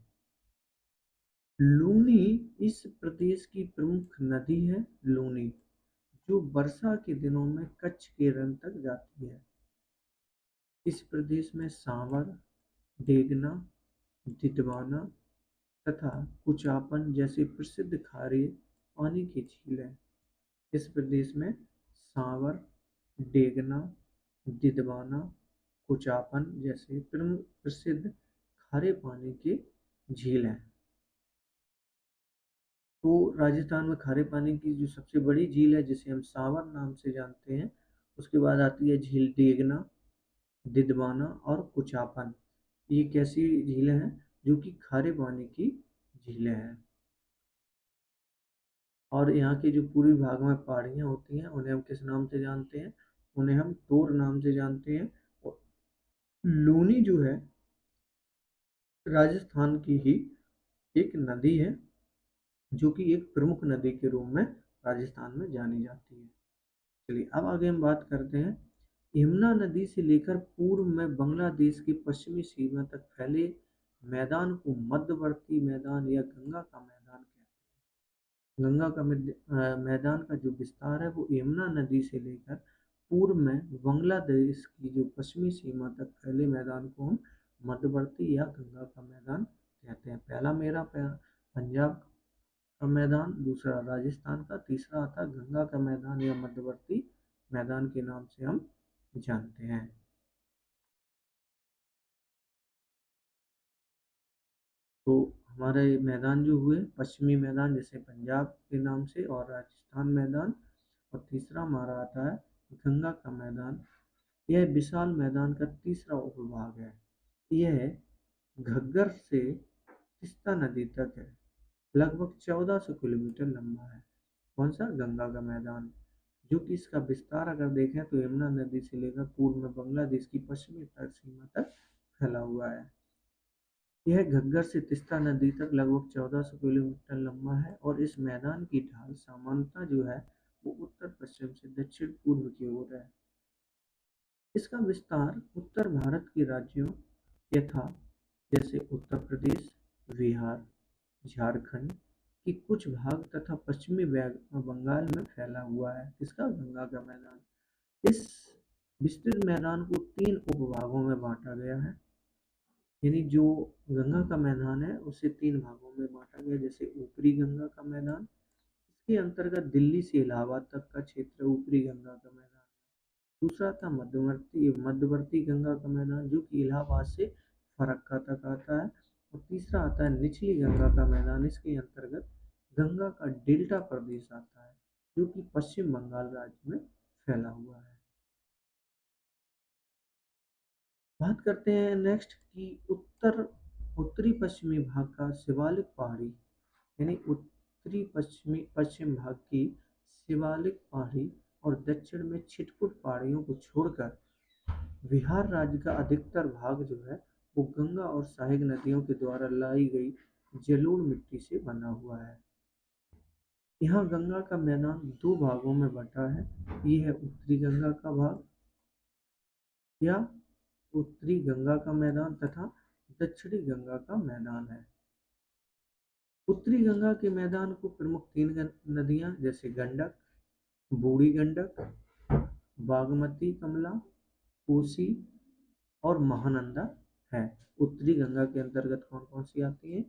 लूनी इस प्रदेश की प्रमुख नदी है। लूनी जो वर्षा के दिनों में कच्छ के रण तक जाती है। इस प्रदेश में सांवर, डेगना, दितवाना तथा कुचापन जैसे प्रसिद्ध खारे पानी की झील हैं। इस प्रदेश में सांवर, डेगना, दिदवाना, कुचापन जैसे प्रमुख प्रसिद्ध खारे पानी की झील हैं। तो राजस्थान में खारे पानी की जो सबसे बड़ी झील है जिसे हम सांवर नाम से जानते हैं, उसके बाद आती है झील डेगना, दिदवाना और कुचापन। ये कैसी झीलें हैं? जो कि खारे पानी की झीलें हैं। और यहाँ के जो पूर्वी भाग में पहाड़ियाँ होती हैं उन्हें हम किस नाम से जानते हैं? उन्हें हम टोर नाम से जानते हैं। और लूनी जो है राजस्थान की ही एक नदी है जो कि एक प्रमुख नदी के रूप में राजस्थान में जानी जाती है। चलिए अब आगे हम बात करते हैं। यमुना नदी से लेकर पूर्व में बांग्लादेश की पश्चिमी सीमा तक फैले मैदान को मध्यवर्ती मैदान या गंगा का मैदान कहते हैं। गंगा का मैदान का जो विस्तार है वो यमुना नदी से लेकर पूर्व में बांग्लादेश की जो पश्चिमी सीमा तक फैले मैदान को हम मध्यवर्ती या गंगा का मैदान कहते हैं। पहला मेरा पंजाब का मैदान, दूसरा राजस्थान का, तीसरा आता गंगा का मैदान या मध्यवर्ती मैदान के नाम से हम जानते हैं। तो हमारे मैदान जो हुए पश्चिमी मैदान जैसे पंजाब के नाम से, और राजस्थान मैदान, और तीसरा हमारा आता है गंगा का मैदान। यह विशाल मैदान का तीसरा उपभाग है। यह घग्गर से तीस्ता नदी तक है, लगभग 1400 किलोमीटर लंबा है। कौन सा? गंगा का मैदान। जो कि इसका विस्तार अगर देखें तो यमुना नदी से लेकर पूर्व में बांग्लादेश की पश्चिमी सीमा तक फैला हुआ है। यह घग्गर से तीस्ता नदी तक लगभग 1400 किलोमीटर लंबा है, और इस मैदान की ढाल सामान्यतः जो है वो उत्तर पश्चिम से दक्षिण पूर्व की ओर है। इसका विस्तार उत्तर भारत के राज्यों यथा जैसे उत्तर प्रदेश, बिहार, झारखंड की कुछ भाग तथा पश्चिमी बंगाल में फैला हुआ है। इसका गंगा का मैदान। इस विस्तृत मैदान को 3 उपभागों में बांटा गया है, यानी जो गंगा का मैदान है उसे 3 भागों में बांटा गया। जैसे ऊपरी गंगा का मैदान, इसके अंतर्गत दिल्ली से इलाहाबाद तक का क्षेत्र ऊपरी गंगा का मैदान। दूसरा था मध्यवर्ती गंगा का मैदान जो कि इलाहाबाद से फरक्का तक आता है। और तीसरा आता है निचली गंगा का मैदान। इसके अंतर्गत गंगा का डेल्टा प्रदेश आता है जो कि पश्चिम बंगाल राज्य में फैला हुआ है। बात करते हैं नेक्स्ट कि उत्तरी पश्चिमी भाग का शिवालिक पहाड़ी, यानी उत्तरी पश्चिमी पश्चिम भाग की शिवालिक पहाड़ी और दक्षिण में छिटपुट पहाड़ियों को छोड़कर बिहार राज्य का अधिकतर भाग जो है वो गंगा और सहायक नदियों के द्वारा लाई गई जलोढ़ मिट्टी से बना हुआ है। यहाँ गंगा का मैदान दो भागों में बंटा है। ये है उत्तरी गंगा का भाग या उत्तरी गंगा का मैदान तथा दक्षिणी गंगा का मैदान है। उत्तरी गंगा के मैदान को प्रमुख तीन नदियां जैसे गंडक, बूढ़ी गंडक, बागमती कमला, कोसी और महानंदा है। उत्तरी गंगा के अंतर्गत कौन कौन सी आती हैं?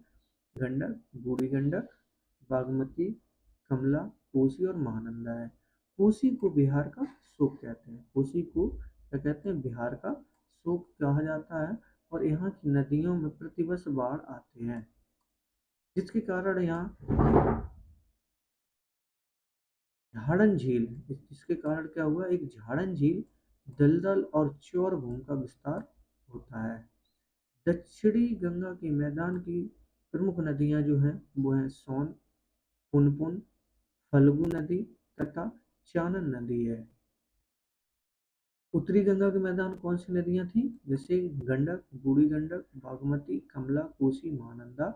गंडक, बूढ़ी गंडक, बागमती, कमला, कोसी और महानंदा है। कोसी को बिहार का शोक कहते हैं। कोसी को क्या कहते हैं? बिहार का शोक कहा जाता है। और यहाँ की नदियों में प्रतिवर्ष बाढ़ आते हैं, जिसके कारण यहाँ झाड़न झील, जिसके कारण क्या हुआ, एक झाड़न झील, दलदल और चौर भूमि का विस्तार होता है। दक्षिणी गंगा के मैदान की प्रमुख नदियां जो हैं वो हैं सोन, पुनपुन, फल्गु नदी तथा चानन नदी है। उत्तरी गंगा के मैदान कौन सी नदियां थी? जैसे गंडक, बूढ़ी गंडक, बागमती, कमला, कोसी, महानंदा।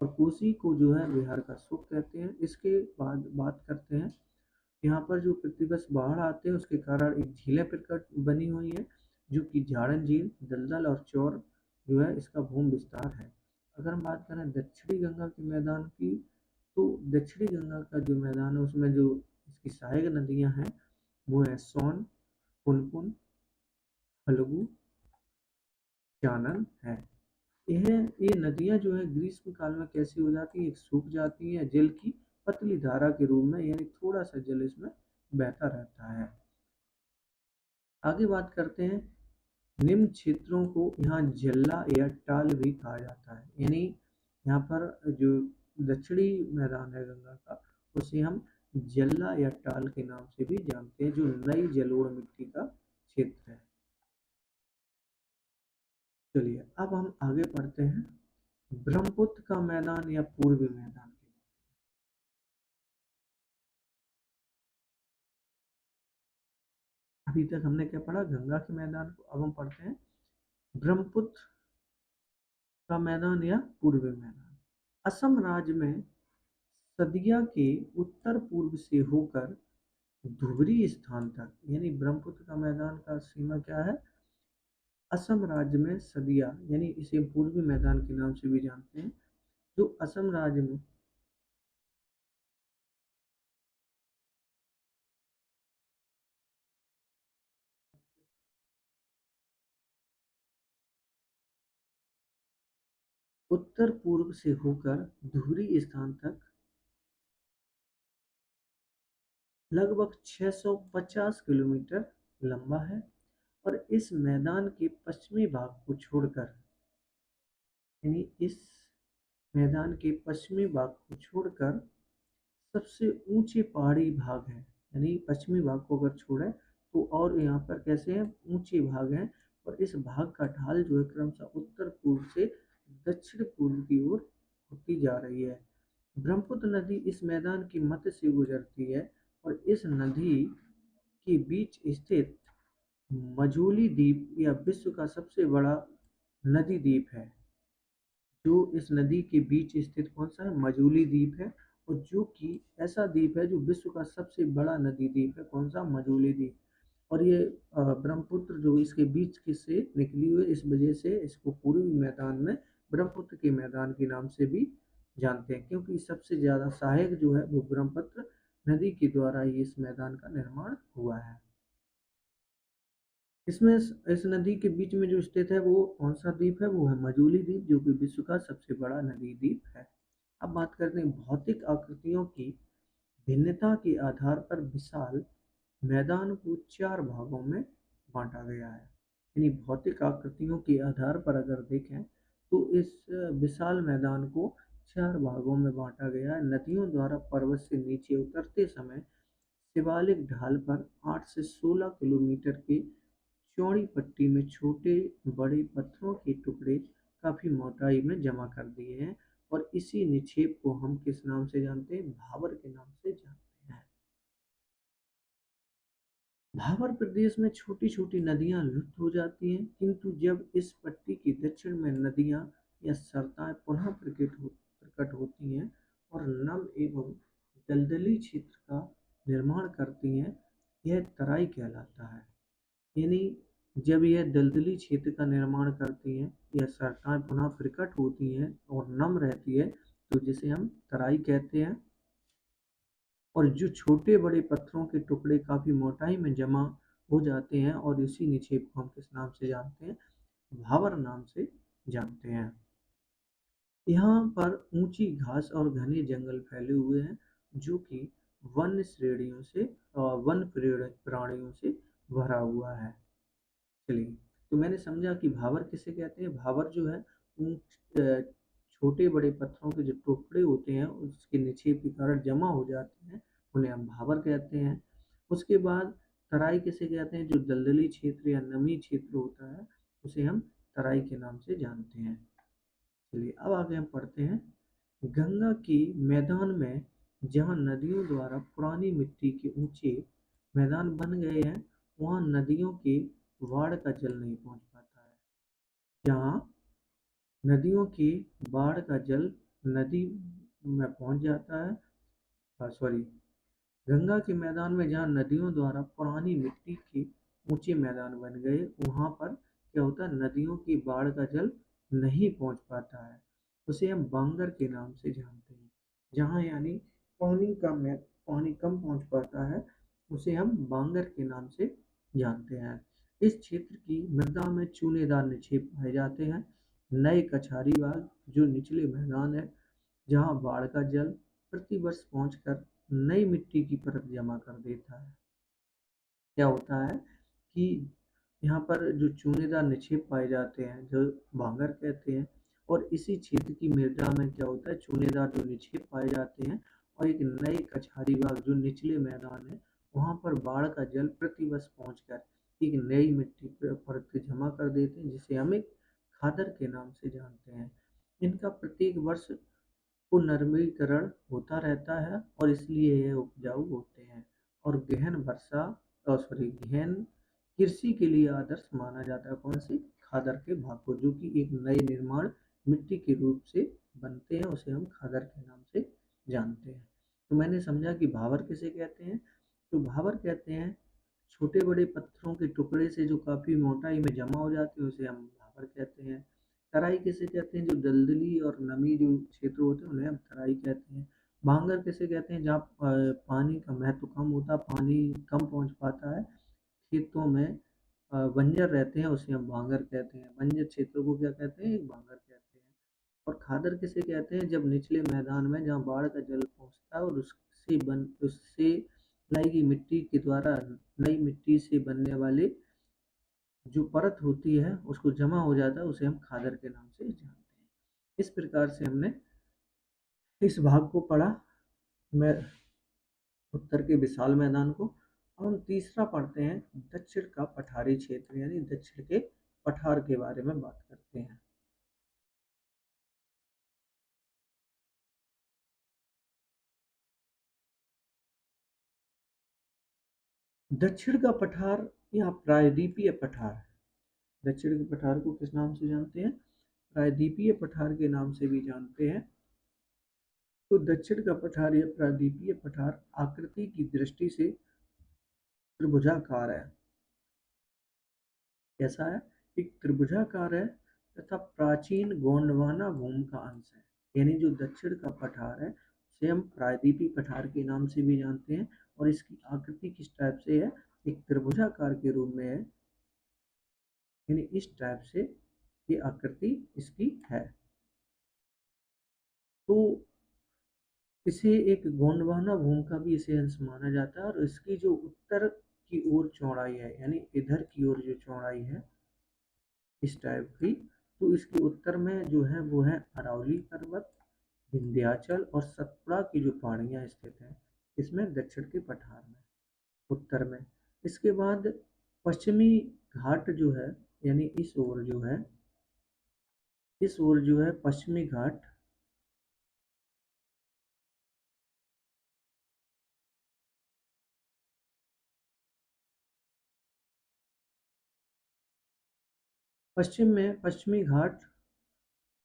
और कोसी को जो है बिहार का शोक कहते हैं। इसके बाद बात करते हैं, यहाँ पर जो प्रतिवर्ष बाढ़ आते हैं उसके कारण एक झीलें प्रकट बनी हुई है, जो कि झाड़न झील, दलदल और चौर जो है इसका भूमि विस्तार है। अगर हम बात करें दक्षिणी गंगा के मैदान की, तो दक्षिणी गंगा का जो मैदान है उसमें जो इसकी सहायक नदियां हैं वो है सोन, पुनपुन, फल्गु, चानन है। यह ये नदियां जो है ग्रीष्म काल में कैसी हो जाती है? सूख जाती है जल की पतली धारा के रूप में, यानी थोड़ा सा जल इसमें बहता रहता है। आगे बात करते हैं, निम्न क्षेत्रों को यहाँ जल्ला या टाल भी कहा जाता है। यानी यहाँ पर जो दक्षिणी मैदान है गंगा का, उसे हम जल्ला या टाल के नाम से भी जानते हैं, जो नई जलोढ़ मिट्टी का क्षेत्र है। चलिए अब हम आगे बढ़ते हैं ब्रह्मपुत्र का मैदान या पूर्वी मैदान की। अभी तक हमने क्या पढ़ा? गंगा के मैदान को। अब हम पढ़ते हैं ब्रह्मपुत्र का मैदान या पूर्वी मैदान। असम राज्य में सदिया के उत्तर पूर्व से होकर धुबरी स्थान तक, यानी ब्रह्मपुत्र का मैदान का सीमा क्या है? असम राज्य में सदिया, यानी इसे पूर्वी मैदान के नाम से भी जानते हैं, जो असम राज्य में उत्तर पूर्व से होकर धुबरी स्थान तक लगभग 650 किलोमीटर लंबा है। और इस मैदान के पश्चिमी भाग को छोड़कर, यानी इस मैदान के पश्चिमी भाग को छोड़कर सबसे ऊंचे पहाड़ी भाग है। यानी पश्चिमी भाग को अगर छोड़े तो और यहाँ पर कैसे हैं? ऊंचे भाग हैं। और इस भाग का ढाल जो है क्रमशः उत्तर पूर्व से दक्षिण पूर्व की ओर होती जा रही है। ब्रह्मपुत्र नदी इस मैदान की मध्य से गुजरती है और इस नदी के बीच स्थित मजूली द्वीप या विश्व का सबसे बड़ा नदी द्वीप है। जो इस नदी के बीच स्थित कौन सा है? मजूली द्वीप है। और जो कि ऐसा द्वीप है जो विश्व का सबसे बड़ा नदी द्वीप है। कौन सा? मजूली द्वीप। और ये ब्रह्मपुत्र जो इसके बीच के से निकली हुई, इस वजह से इसको पूर्वी मैदान में ब्रह्मपुत्र के मैदान के नाम से भी जानते हैं, क्योंकि सबसे ज्यादा सहायक जो है वो ब्रह्मपुत्र नदी के द्वारा ही इस मैदान का निर्माण हुआ है। इसमें इस नदी के बीच में जो स्थित है वो कौन सा द्वीप है? वो है मजूली द्वीप, जो कि विश्व का सबसे बड़ा नदी द्वीप है। अब बात करते हैं भौतिक आकृतियों की भिन्नता के आधार पर विशाल मैदान को चार भागों में बांटा गया है। यानी भौतिक आकृतियों के आधार पर अगर देखें तो इस विशाल मैदान को चार भागों में बांटा गया है। नदियों द्वारा पर्वत से नीचे उतरते समय शिवालिक ढाल पर 8 से 16 किलोमीटर के चौड़ी पट्टी में छोटे बड़े पत्थरों के टुकड़े काफी मोटाई में जमा कर दिए हैं और इसी निक्षेप को हम किस नाम से जानते हैं? भावर के नाम से जानते हैं। भावर प्रदेश में छोटी छोटी नदियां लुप्त हो जाती हैं, किंतु जब इस पट्टी की दक्षिण में नदियां या सरताएं पुनः प्रकट होती हैं और नम एवं दलदली क्षेत्र का निर्माण करती हैं, यह तराई कहलाता है। यानी जब यह दलदली क्षेत्र का निर्माण करती हैं या सरताएं पुनः प्रकट होती हैं और नम रहती है, तो जिसे हम तराई कहते हैं। और जो छोटे बड़े पत्थरों के टुकड़े काफी मोटाई में जमा हो जाते हैं और इसी निक्षेप को हम किस नाम से जानते हैं? भावर नाम से जानते हैं। यहाँ पर ऊंची घास और घने जंगल फैले हुए हैं, जो कि वन श्रेणियों से वन प्राणियों से भरा हुआ है। चलिए, तो मैंने समझा कि भावर किसे कहते हैं। भावर जो है उन छोटे बड़े पत्थरों के जो टुकड़े होते हैं उसके निक्षेप के कारण जमा हो जाते हैं, उन्हें हम भावर कहते हैं। उसके बाद तराई किसे कहते हैं? जो दलदली क्षेत्र या नमी क्षेत्र होता है उसे हम तराई के नाम से जानते हैं। चलिए, अब आगे हम पढ़ते हैं। गंगा के मैदान में जहाँ नदियों द्वारा पुरानी मिट्टी के ऊंचे मैदान बन गए हैं, वहाँ नदियों के बाढ़ का जल नहीं पहुंच पाता है। जहाँ नदियों के बाढ़ का जल नदी में पहुंच जाता है, सॉरी, गंगा के मैदान में जहाँ नदियों द्वारा पुरानी मिट्टी के ऊंचे मैदान बन गए, वहाँ पर क्या होता है? नदियों की बाढ़ का जल नहीं पहुंच पाता है, उसे हम बांगर के नाम से जानते हैं। जहाँ यानी पानी कम पहुंच पाता है, उसे हम बांगर के नाम से जानते हैं। इस क्षेत्र की मृदा में चूनेदार निक्षेप पाए जाते हैं। नए कछारी बाग जो निचले मैदान है, जहाँ बाढ़ का जल प्रतिवर्ष पहुंचकर नई मिट्टी की परत जमा कर देता है। क्या होता है कि यहाँ पर जो चूनेदार निक्षेप पाए जाते हैं, जो भांगर कहते हैं, और इसी क्षेत्र की मृदा में क्या होता है? चूनेदार जो निक्षेप पाए जाते हैं और एक नए कछारी बाग जो निचले मैदान है, वहाँ पर बाढ़ का जल प्रतिवर्ष पहुंचकर एक नई मिट्टी पर परत जमा कर देते हैं, जिसे हम एक खादर के नाम से जानते हैं। इनका प्रत्येक वर्ष पुनर्नवीकरण होता रहता है और इसलिए यह उपजाऊ होते हैं और गहन कृषि के लिए आदर्श माना जाता है। कौन सी? खादर के भाग को, जो कि एक नए निर्माण मिट्टी के रूप से बनते हैं, उसे हम खादर के नाम से जानते हैं। तो मैंने समझा कि भावर किसे कहते हैं। तो भावर कहते हैं छोटे बड़े पत्थरों के टुकड़े से जो काफी मोटाई में जमा हो जाते हैं, उसे हम भावर कहते हैं। तराई किसे कहते हैं? जो दलदली और नमी जो क्षेत्र होते हैं, उन्हें हम तराई कहते हैं। भांगर किसे कहते हैं? जहाँ पानी का महत्व कम होता है, पानी कम पहुंच पाता है, खेतों में बंजर रहते हैं, उसे हम भांगर कहते हैं। बंजर क्षेत्रों को क्या कहते हैं? भांगर कहते हैं। और खादर किसे कहते हैं? जब निचले मैदान में जहाँ बाढ़ का जल पहुंचता है और उससे लाई गई मिट्टी के द्वारा नई मिट्टी से बनने वाले जो परत होती है उसको जमा हो जाता है, उसे हम खादर के नाम से जानते हैं। इस प्रकार से हमने इस भाग को पढ़ा, मैं उत्तर के विशाल मैदान को। अब हम तीसरा पढ़ते हैं, दक्षिण का पठारी क्षेत्र, यानी दक्षिण के पठार के बारे में बात करते हैं। दक्षिण का पठार या प्रायद्वीपीय पठार, दक्षिण के पठार को किस नाम से जानते हैं? प्रायद्वीपीय पठार के नाम से भी जानते हैं। तो दक्षिण का पठार या प्रायद्वीपीय पठार आकृति की दृष्टि से त्रिभुजाकार है। कैसा है? एक त्रिभुजाकार है तथा प्राचीन गोंडवाना भूमि का अंश है। यानी जो दक्षिण का पठार है उसे हम प्रायद्वीपीय पठार के नाम से भी जानते हैं और इसकी आकृति किस टाइप से है? एक त्रिभुजाकार के रूप में है, यानी इस टाइप से ये आकृति इसकी है। तो इसे एक गोंडवाना भूमि का भी इसे अंश माना जाता है और इसकी जो उत्तर की ओर चौड़ाई है, यानी इधर की ओर जो चौड़ाई है इस टाइप की, तो इसके उत्तर में जो है वो है अरावली पर्वत, विंध्याचल और सतपुड़ा की जो पहाड़ियाँ स्थित हैं इसमें दक्षिण के पठार में, उत्तर में। इसके बाद पश्चिमी घाट जो है, यानी इस ओर जो है पश्चिमी घाट पश्चिम में पश्चिमी घाट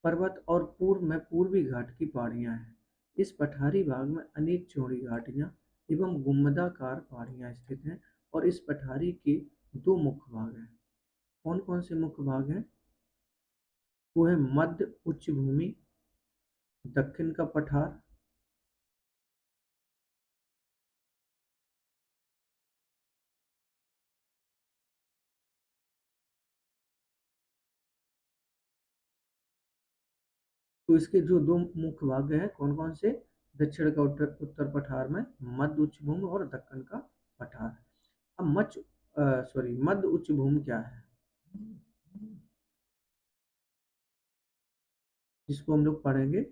पर्वत और पूर्व में पूर्वी घाट की पहाड़ियाँ हैं। इस पठारी भाग में अनेक चौड़ी घाटियाँ एवं गुंबदाकार पहाड़ियाँ स्थित हैं और इस पठारी के दो मुख्य भाग हैं। कौन कौन से मुख्य भाग हैं? वो है मध्य उच्च भूमि, दक्षिण का पठार, तो इसके जो दो मुख्य भाग हैं कौन कौन से? दक्षिण का उत्तर पठार में मध्य उच्च भूमि और दक्षिण का पठार। अब मध्य उच्च भूमि क्या है, जिसको हम लोग पढ़ेंगे?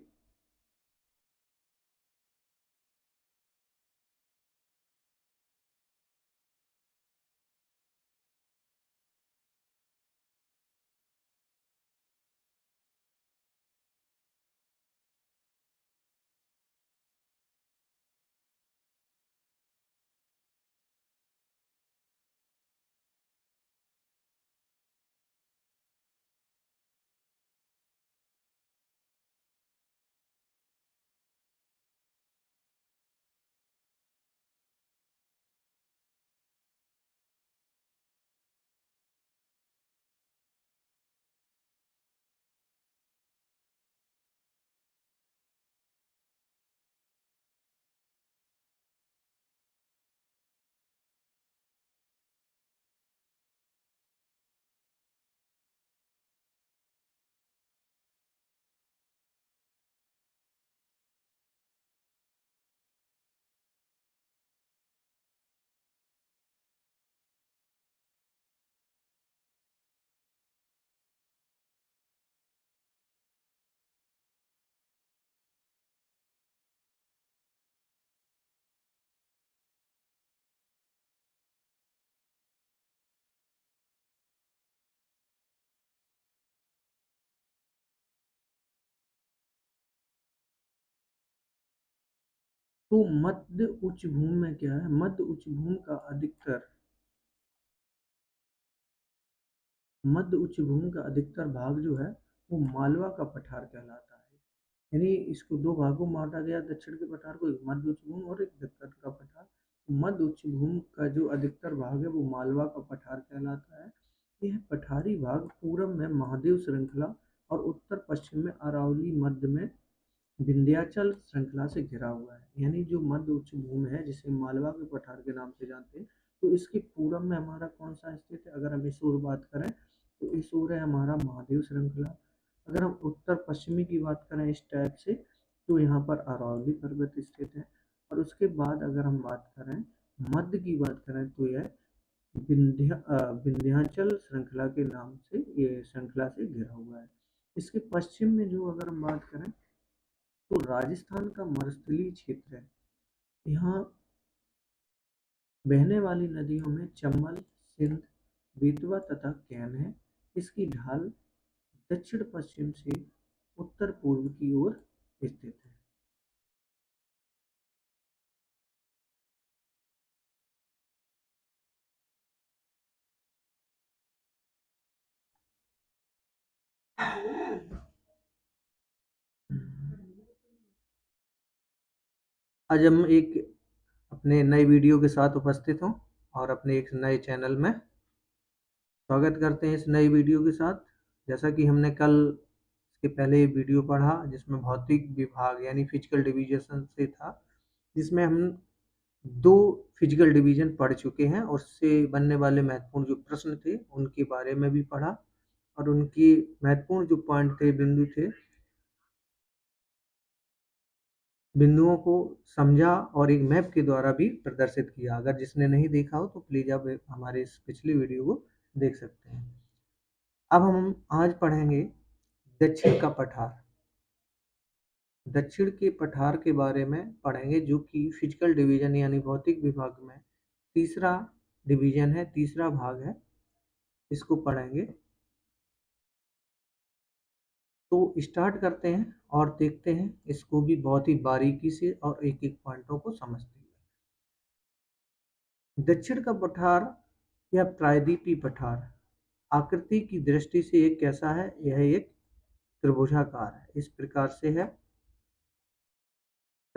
तो मध्य उच्च भूमि में क्या है? मध्य उच्च भूमि का अधिकतर भाग जो है वो मालवा का पठार कहलाता है। यानी इसको दो भागों में बांटा गया, दक्षिण के पठार को, एक मध्य उच्च भूमि और एक दक्षिण का पठार। तो मध्य उच्च भूमि का जो अधिकतर भाग है वो मालवा का पठार कहलाता है। यह पठारी भाग पूरब में महादेव श्रृंखला और उत्तर पश्चिम में अरावली, मध्य में विंध्याचल श्रृंखला से घिरा हुआ है। यानी जो मध्य उच्च भूमि है, जिसे मालवा के पठार के नाम से जानते हैं, तो इसके पूरब में हमारा कौन सा स्थित है? अगर हम इस ओर बात करें तो इस ओर है हमारा महादेव श्रृंखला। अगर हम उत्तर पश्चिमी की बात करें इस टाइप से, तो यहाँ पर अरावली पर्वत स्थित है। और उसके बाद अगर हम बात करें मध्य की बात करें तो यह विंध्याचल श्रृंखला के नाम से, ये श्रृंखला से घिरा हुआ है। इसके पश्चिम में जो अगर हम बात करें तो राजस्थान का मरुस्थलीय क्षेत्र है। यहाँ बहने वाली नदियों में चंबल, सिंध, बेतवा तथा कैन है। इसकी ढाल दक्षिण पश्चिम से उत्तर पूर्व की ओर स्थित है। आज हम एक अपने नए वीडियो के साथ उपस्थित हूँ और अपने एक नए चैनल में स्वागत करते हैं। इस नई वीडियो के साथ, जैसा कि हमने कल इसके पहले वीडियो पढ़ा जिसमें भौतिक विभाग यानी फिजिकल डिवीजन से था, जिसमें हम दो फिजिकल डिवीजन पढ़ चुके हैं और उससे बनने वाले महत्वपूर्ण जो प्रश्न थे उनके बारे में भी पढ़ा और उनकी महत्वपूर्ण जो पॉइंट थे, बिंदुओं को समझा और एक मैप के द्वारा भी प्रदर्शित किया। अगर जिसने नहीं देखा हो तो प्लीज आप हमारे इस पिछली वीडियो को देख सकते हैं। अब हम आज पढ़ेंगे दक्षिण का पठार। दक्षिण के पठार के बारे में पढ़ेंगे, जो कि फिजिकल डिवीजन यानी भौतिक विभाग में तीसरा डिवीजन है, तीसरा भाग है, इसको पढ़ेंगे। तो स्टार्ट करते हैं और देखते हैं इसको भी बहुत ही बारीकी से और एक एक पॉइंटों को समझते हैं। दक्षिण का पठार या प्रायद्वीपीय पठार आकृति की दृष्टि से एक कैसा है? यह एक त्रिभुजाकार है, इस प्रकार से है,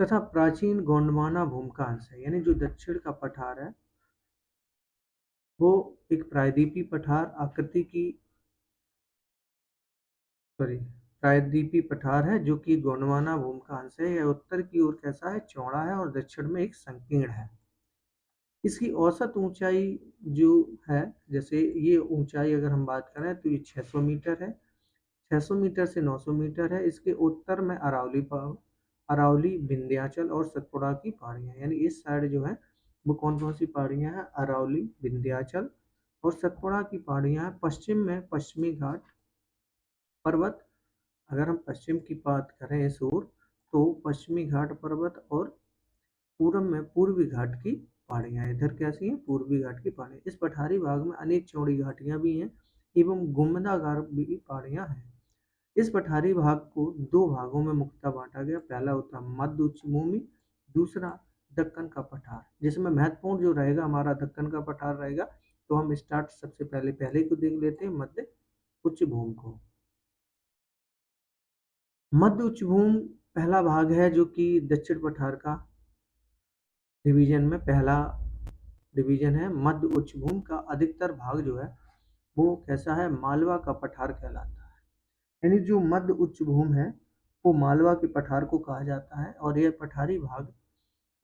तथा प्राचीन गोंडवाना भूमकांश है। यानी जो दक्षिण का पठार है वो एक प्रायद्वीपीय पठार आकृति की प्रायद्वीपीय पठार है जो कि गोंडवाना भूमकांश है। यह उत्तर की ओर कैसा है? चौड़ा है और दक्षिण में एक संकीर्ण है। इसकी औसत ऊंचाई जो है, जैसे ये ऊंचाई अगर हम बात करें तो ये 600 मीटर है, 600 मीटर से 900 मीटर है। इसके उत्तर में अरावली, विंध्याचल और सतपुड़ा की पहाड़ियां, यानी इस साइड जो है वो कौन कौन सी पहाड़ियां हैं? अरावली, विंध्याचल और सतपुड़ा की पहाड़ियां हैं। पश्चिम में पश्चिमी घाट पर्वत, अगर हम पश्चिम की बात करें इस ओर, तो पश्चिमी घाट पर्वत और पूर्व में पूर्वी घाट की पहाड़ियां। इधर कैसी हैं? पूर्वी घाट की पहाड़ियां। इस पठारी भाग में अनेक चौड़ी घाटियां भी हैं एवं गुम्बदाकार भी पहाड़ियां हैं। इस पठारी भाग को दो भागों में मुख्यतः बांटा गया। पहला होता है मध्य उच्च भूमि, दूसरा दक्कन का पठार, जिसमें महत्वपूर्ण जो रहेगा हमारा दक्कन का पठार रहेगा। तो हम स्टार्ट सबसे पहले को देख लेते हैं, मध्य उच्च भूमि को। मध्य उच्च भूमि पहला भाग है जो कि दक्षिण पठार का डिवीजन में पहला डिवीजन है। मध्य उच्च भूमि का अधिकतर भाग जो है वो कैसा है? मालवा का पठार कहलाता है। यानी जो मध्य उच्च भूमि है वो मालवा के पठार को कहा जाता है और यह पठारी भाग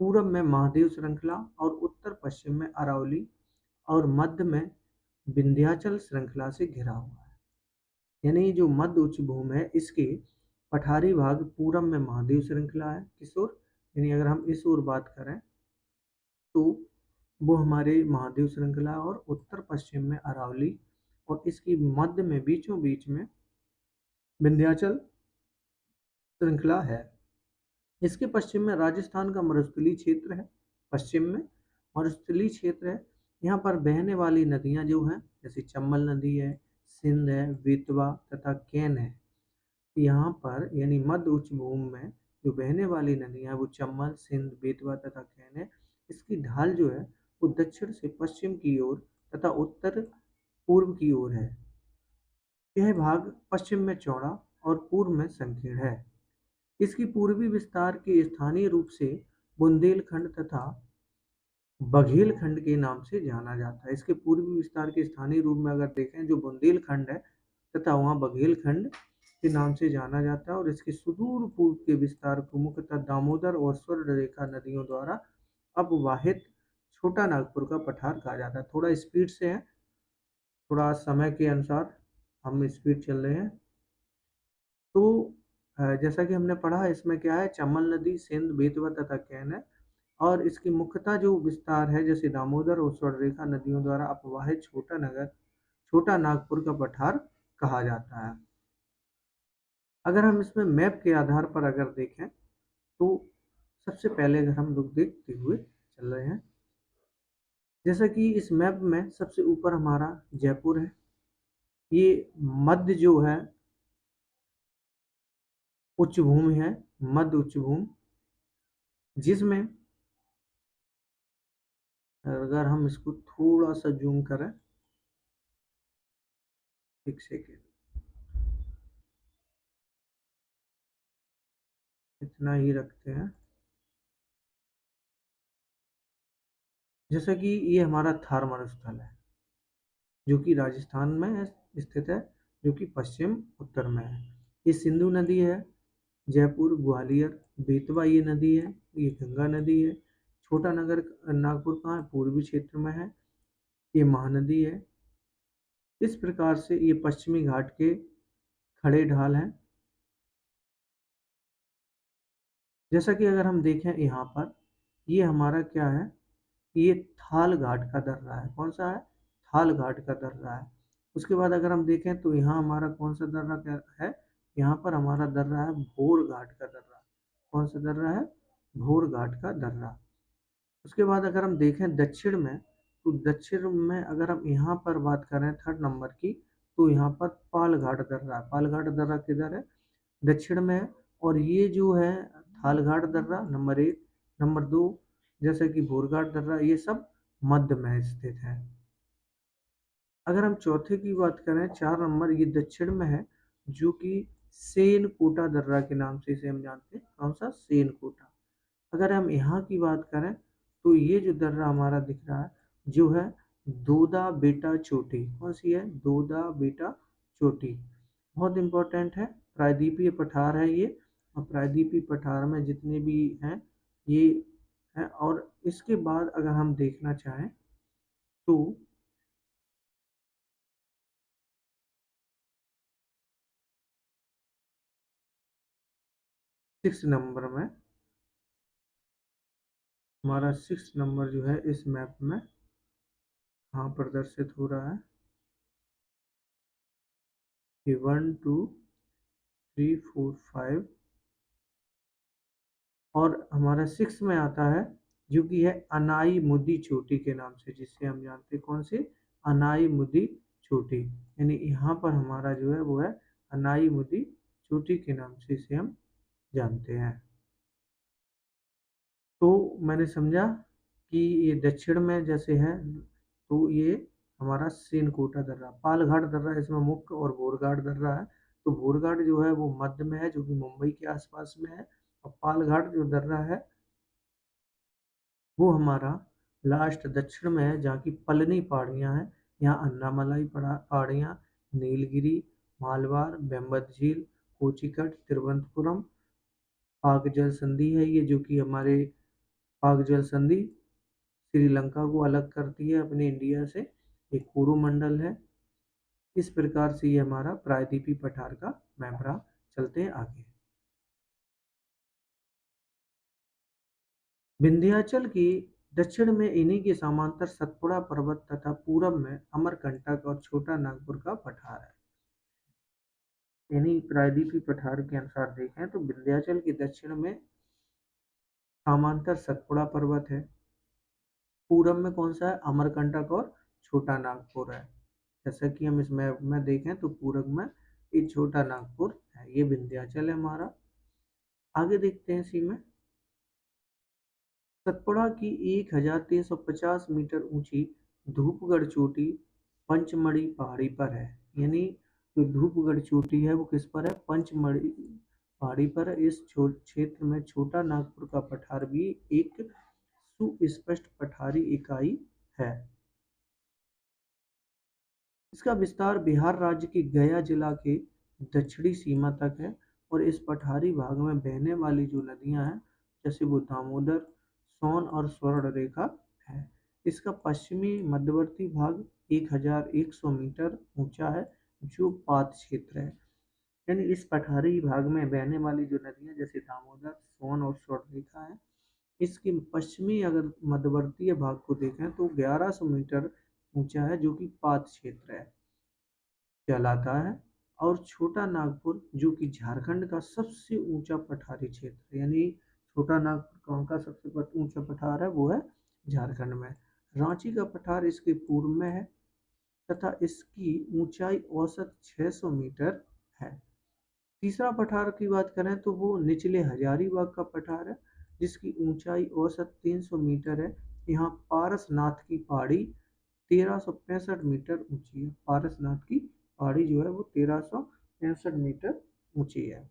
पूरब में महादेव श्रृंखला और उत्तर पश्चिम में अरावली और मध्य में विंध्याचल श्रृंखला से घिरा हुआ है। यानी जो मध्य उच्च भूमि है इसके पठारी भाग पूरब में महादेव श्रृंखला है, किस ओर? यानी अगर हम इस ओर बात करें तो वो हमारे महादेव श्रृंखला और उत्तर पश्चिम में अरावली और इसकी मध्य में बीचों बीच में विंध्याचल श्रृंखला है। इसके पश्चिम में राजस्थान का मरुस्थलीय क्षेत्र है, पश्चिम में मरुस्थलीय क्षेत्र है। यहाँ पर बहने वाली नदियाँ जो हैं जैसे चंबल नदी है, सिंध है, बेतवा तथा कैन है। यहाँ पर यानी मध्य उच्च भूमि में जो बहने वाली नदियाँ वो चंबल, सिंध, बेतवा तथा कैन है। इसकी ढाल जो है वो दक्षिण से पश्चिम की ओर तथा उत्तर पूर्व की ओर है। यह भाग पश्चिम में चौड़ा और पूर्व में संकीर्ण है। इसकी पूर्वी विस्तार के स्थानीय रूप से बुंदेलखंड तथा बघेलखंड के नाम से जाना जाता है। इसके पूर्वी विस्तार के स्थानीय रूप में अगर देखें जो बुंदेलखंड है तथा वहाँ बघेलखंड के नाम से जाना जाता है और इसके सुदूर पूर्व के विस्तार को मुख्यतः दामोदर और स्वर्णरेखा नदियों द्वारा अपवाहित छोटा नागपुर का पठार कहा जाता है। थोड़ा स्पीड से है, थोड़ा समय के अनुसार हम स्पीड चल रहे हैं। तो जैसा कि हमने पढ़ा इसमें क्या है? चंबल नदी, सिंध, बेतवा तथा कैन है और इसकी मुख्यतः जो विस्तार है जैसे दामोदर और स्वर्णरेखा नदियों द्वारा अपवाहित छोटा नागपुर का पठार कहा जाता है। अगर हम इसमें मैप के आधार पर अगर देखें तो सबसे पहले अगर हम लोग देखते हुए चल रहे हैं, जैसा कि इस मैप में सबसे ऊपर हमारा जयपुर है। ये मध्य जो है उच्च भूमि है, मध्य उच्च भूमि, जिसमें अगर हम इसको थोड़ा सा जूम करें, एक सेकेंड, इतना ही रखते हैं। जैसा कि ये हमारा थार मरुस्थल है जो कि राजस्थान में स्थित है, जो कि पश्चिम उत्तर में है। ये सिंधु नदी है, जयपुर, ग्वालियर, बेतवा ये नदी है, ये गंगा नदी है। छोटा नगर नागपुर कहाँ है? पूर्वी क्षेत्र में है, ये महानदी है। इस प्रकार से ये पश्चिमी घाट के खड़े ढाल हैं। जैसा कि अगर हम देखें यहाँ पर, ये हमारा क्या है? ये थाल घाट का दर्रा है। कौन सा है? थाल घाट का दर्रा है। उसके बाद अगर हम देखें तो यहाँ हमारा कौन सा दर्रा क्या है? यहाँ पर हमारा दर्रा है भोर घाट का दर्रा। कौन सा दर्रा है? भोर घाट का दर्रा। उसके बाद अगर हम देखें दक्षिण में तो दक्षिण में अगर हम यहाँ पर बात करें थर्ड नंबर की, तो यहाँ पर पालघाट दर्रा। पालघाट दर्रा किधर है? दक्षिण में है। और ये जो है थालघाट दर्रा नंबर 1, नंबर 2 जैसे कि भोरघाट दर्रा, ये सब मध्य में स्थित है। अगर हम चौथे की बात करें 4 नंबर, ये दक्षिण में है, जो कि सेन-कोटा दर्रा के नाम से इसे हम जानते हैं। कौन सा? सेन-कोटा। अगर हम यहाँ की बात करें तो ये जो दर्रा हमारा दिख रहा है, जो है दोदा बेटा चोटी। कौन सी है? दोदा बेटा चोटी। बहुत इंपॉर्टेंट है, प्रायद्वीपीय पठार है ये। और प्रायद्वीपीय पठार में जितने भी हैं ये हैं। और इसके बाद अगर हम देखना चाहें तो 6 नंबर में, हमारा 6 नंबर जो है इस मैप में हाँ प्रदर्शित हो रहा है कि 1 2 3 4 5, और हमारा 6 में आता है जो कि है अनाई मुदी चोटी के नाम से, जिससे हम जानते हैं कौन से? अनाई मुदी चोटी। यानी यहाँ पर हमारा जो है वो है अनाई मुदी चोटी के नाम से इसे हम जानते हैं। तो मैंने समझा कि ये दक्षिण में जैसे है, तो ये हमारा सेनकोटा दर्रा, पालघाट दर्रा इसमें मुख्य, और भोरघाट दर्रा है। तो भोरघाट जो है वो मध्य में है, जो कि मुंबई के आसपास में है। और पालघाट जो दर्रा है वो हमारा लास्ट दक्षिण में है, जहाँ की पलनी पहाड़ियाँ हैं। यहाँ अन्नामलाई पहाड़ियाँ, नीलगिरी, मालवार, बेम्बद झील, कोचिकट, तिरुवनंतपुरम, पाक जल संधि है ये, जो कि हमारे पाक जल संधि श्रीलंका को अलग करती है अपने इंडिया से। एक कोरोमंडल है। इस प्रकार से ये हमारा प्रायद्वीपीय पठार का मैप रहा। चलते हैं आगे। विंध्याचल की दक्षिण में इन्हीं के समांतर सतपुड़ा पर्वत तथा पूरब में अमरकंटक और छोटा नागपुर का पठार है। यानी प्रायद्वीपीय पठार के अनुसार देखें तो विंध्याचल के दक्षिण में समांतर सतपुड़ा पर्वत है। पूरब में कौन सा है? अमरकंटक और छोटा नागपुर है। जैसा कि हम इस मैप में देखें तो पूरब में ये छोटा नागपुर है, ये विंध्याचल है हमारा। आगे देखते हैं इसी में। सतपुड़ा की 1350 मीटर ऊंची धूपगढ़ चोटी पंचमढ़ी पहाड़ी पर है। यानी जो धूपगढ़ चोटी है वो किस पर है? पंचमढ़ी पहाड़ी पर है। इस क्षेत्र में छोटा नागपुर का पठार भी एक सुस्पष्ट पठारी इकाई है। इसका विस्तार बिहार राज्य के गया जिला के दक्षिणी सीमा तक है। और इस पठारी भाग में बहने वाली जो नदियां हैं, जैसे वो दामोदर, सोन और स्वर्ण रेखा है। इसका पश्चिमी मध्यवर्ती भाग 1100 मीटर ऊंचा है, जो पात क्षेत्र है। यानी इस पठारी भाग में बहने वाली जो नदियां जैसे दामोदर, सोन और स्वर्ण रेखा है, इसके पश्चिमी अगर मध्यवर्तीय भाग को देखें तो 1100 मीटर ऊंचा है, जो कि पात क्षेत्र है कहलाता है। और छोटा नागपुर जो कि झारखंड का सबसे ऊंचा पठारी क्षेत्र, यानी छोटा नागपुर कौन का सबसे ऊंचा पठार है? वो है झारखंड में। रांची का पठार इसके पूर्व में है तथा इसकी ऊंचाई औसत 600 मीटर है। तीसरा पठार की बात करें तो वो निचले हजारीबाग का पठार है, जिसकी ऊंचाई औसत 300 मीटर है। यहाँ पारसनाथ की पहाड़ी 1365 मीटर ऊंची है। पारसनाथ की पहाड़ी जो है वो 1365 मीटर ऊंची है।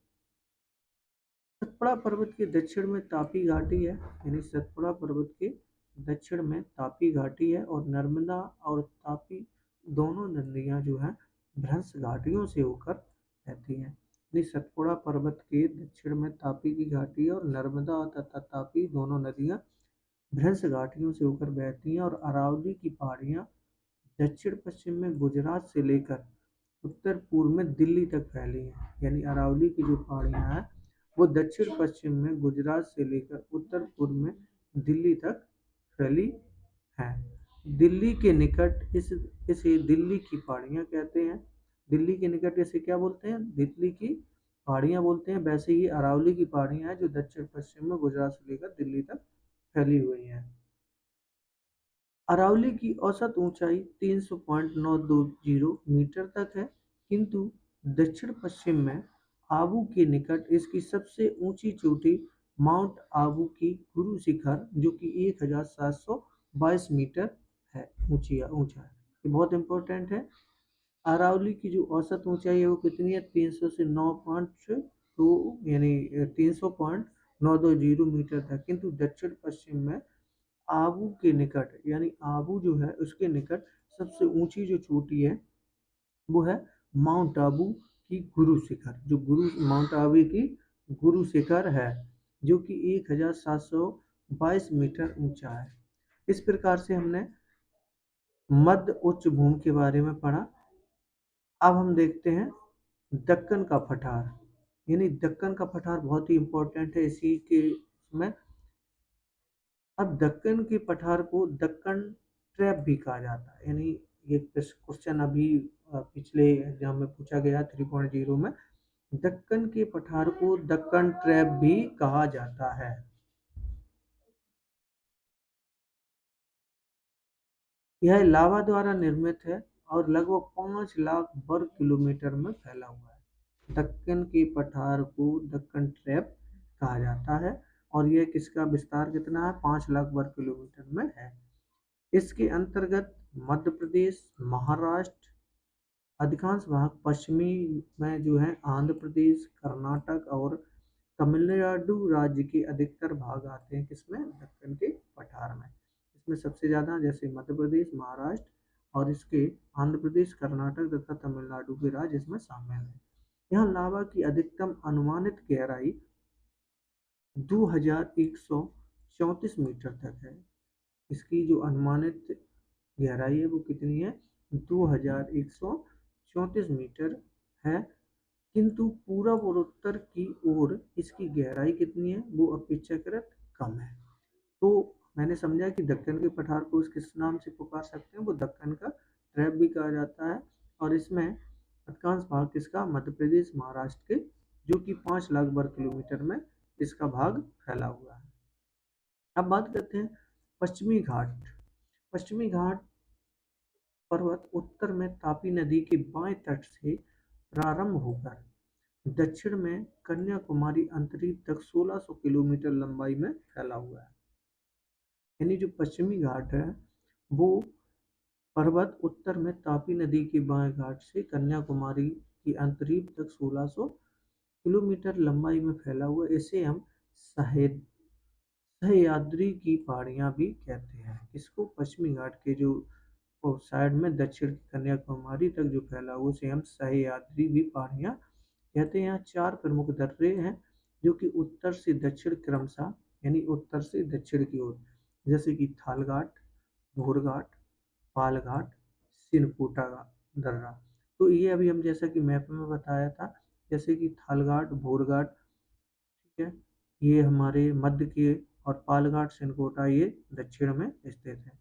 सतपुड़ा पर्वत के दक्षिण में तापी घाटी है। यानी सतपुड़ा पर्वत के दक्षिण में तापी घाटी है, और नर्मदा और तापी दोनों नदियां जो है भ्रंश घाटियों से होकर बहती हैं। यानी सतपुड़ा पर्वत के दक्षिण में तापी की घाटी है, और नर्मदा तथा तापी दोनों नदियां भ्रंश घाटियों से होकर बहती हैं। और अरावली की पहाड़ियां दक्षिण पश्चिम में गुजरात से लेकर उत्तर पूर्व में दिल्ली तक फैली हैं। यानी अरावली की जो पहाड़ियां हैं वो दक्षिण पश्चिम में गुजरात से लेकर उत्तर पूर्व में दिल्ली तक फैली हैं। दिल्ली के निकट इसे दिल्ली की पहाड़ियां कहते हैं। दिल्ली के निकट इसे क्या बोलते हैं? दिल्ली की पहाड़ियां बोलते हैं। वैसे ही अरावली की पहाड़ियां हैं जो दक्षिण पश्चिम में गुजरात से लेकर दिल्ली तक फैली हुई हैं। अरावली की औसत ऊंचाई 300.920 मीटर तक है, किंतु दक्षिण पश्चिम में आबू के निकट इसकी सबसे ऊंची चोटी माउंट आबू की गुरु शिखर जो कि 1722 मीटर है ऊंचा है। ये बहुत इंपॉर्टेंट है। अरावली की जो औसत ऊंचाई है वो कितनी है, 300 से 9.2 यानी 300.920 मीटर तक, किंतु दक्षिण पश्चिम में आबू के निकट यानी आबू जो है उसके निकट सबसे ऊंची जो चोटी है वो है माउंट आबू की गुरु शिखर, जो गुरु माउंट आबू की गुरु शिखर है जो कि 1722 मीटर ऊंचा है। इस प्रकार से हमने मध्य उच्च भूमि के बारे में पढ़ा। अब हम देखते हैं दक्कन का पठार, यानी दक्कन का पठार बहुत ही इंपॉर्टेंट है इसी के में। अब दक्कन के पठार को दक्कन ट्रैप भी कहा जाता है, यानी ये क्वेश्चन अभी पिछले एग्जाम में पूछा गया 3.0 में। दक्कन के पठार को दक्कन ट्रैप भी कहा जाता है। यह लावा द्वारा निर्मित है और लगभग 5 लाख वर्ग किलोमीटर में फैला हुआ है। दक्कन के पठार को दक्कन ट्रैप कहा जाता है और यह किसका विस्तार कितना है, 5 लाख वर्ग किलोमीटर में है। इसके अंतर्गत मध्य प्रदेश, महाराष्ट्र, अधिकांश भाग पश्चिमी में जो है आंध्र प्रदेश, कर्नाटक और तमिलनाडु राज्य के अधिकतर भाग आते हैं किसमें, दक्कन के पठार में। इसमें सबसे ज़्यादा जैसे मध्य प्रदेश, महाराष्ट्र और इसके आंध्र प्रदेश, कर्नाटक तथा तमिलनाडु के राज्य इसमें शामिल हैं। यहाँ लावा की अधिकतम अनुमानित गहराई 2134 मीटर तक है। इसकी जो अनुमानित गहराई है वो कितनी है, 2134 मीटर है, किंतु पूरब और उत्तर की ओर इसकी गहराई कितनी है, वो अपेक्षाकृत कम है। तो मैंने समझा कि दक्कन के पठार को किस नाम से पुकार सकते हैं, वो दक्कन का ट्रैप भी कहा जाता है और इसमें अधिकांश भाग किसका, मध्य प्रदेश, महाराष्ट्र के, जो कि 5 लाख वर्ग किलोमीटर में इसका भाग फैला हुआ है। अब बात करते हैं पश्चिमी घाट। पश्चिमी घाट पर्वत उत्तर में तापी नदी के बाएं तट से प्रारंभ होकर दक्षिण में कन्याकुमारी अंतरीप तक 1600 किलोमीटर लंबाई में फैला हुआ है। यानी जो पश्चिमी घाट है वो पर्वत उत्तर में तापी नदी के बाएं घाट से कन्याकुमारी की अंतरीप तक 1600 किलोमीटर लंबाई में फैला हुआ है। इसे हम सह्याद्री की पहाड़ियां भी कहते हैं। इसको पश्चिमी घाट के जो साइड में दक्षिण कन्याकुमारी तक जो फैला हुआ उसे हम सह्याद्री भी पहाड़ियां कहते हैं। यहाँ 4 प्रमुख दर्रे हैं जो कि उत्तर से दक्षिण क्रमशः, यानी उत्तर से दक्षिण की ओर, जैसे कि थालघाट, भोरघाट, पालघाट, सिनकोटा दर्रा। तो ये अभी हम जैसा कि मैप में बताया था, जैसे कि थालघाट, भोरघाट, ठीक है, ये हमारे मध्य के, और पालघाट, सिनकोटा ये दक्षिण में स्थित है।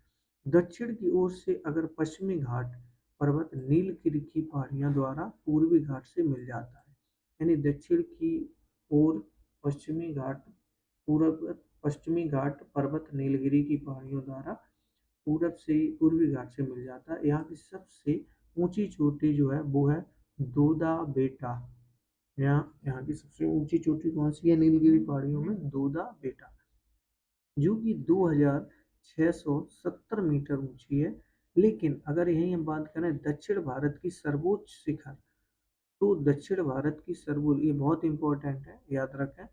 दक्षिण की ओर से अगर पश्चिमी घाट पर्वत नीलगिरी की पहाड़ियों द्वारा पूर्वी घाट से मिल जाता है, यानी दक्षिण की ओर पश्चिमी घाट पश्चिमी घाट पर्वत नीलगिरी की पहाड़ियों द्वारा पूर्वी घाट से मिल जाता है। यहाँ की सबसे ऊंची चोटी जो है वो है दोदा बेटा। यहाँ की सबसे ऊंची चोटी कौन सी है नीलगिरी पहाड़ियों में, दोदा बेटा, जो कि 2670 मीटर ऊंची है। लेकिन अगर यहीं हम बात करें दक्षिण भारत की सर्वोच्च शिखर, तो दक्षिण भारत की सर्वोच्च, ये बहुत इंपॉर्टेंट है, याद रखें,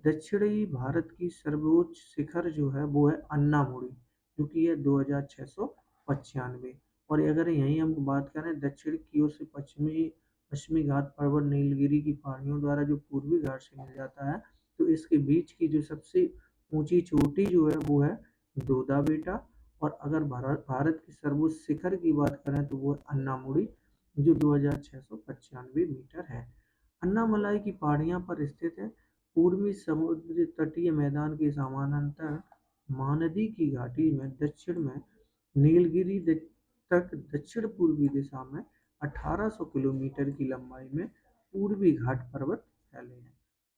दक्षिणी भारत की सर्वोच्च शिखर जो है वो है अन्नामुड़ी, जो कि है 2695। और अगर यहीं हम बात करें दक्षिण की ओर से पश्चिमी घाट पर्वत नीलगिरी की पहाड़ियों द्वारा जो पूर्वी घाट से मिल जाता है, तो इसके बीच की जो सबसे ऊंची चोटी जो है वो है दोदा बेटा। और अगर भारत की सर्वोच्च शिखर की बात करें तो वो है अन्नामुड़ी, जो 2695 मीटर है। अन्नामलाई की पहाड़ियां पर स्थित है। पूर्वी समुद्र तटीय मैदान के समानांतर महानदी की घाटी में दक्षिण में नीलगिरी तक दक्षिण पूर्वी दिशा में 1800 किलोमीटर की लंबाई में पूर्वी घाट पर्वत फैले हैं।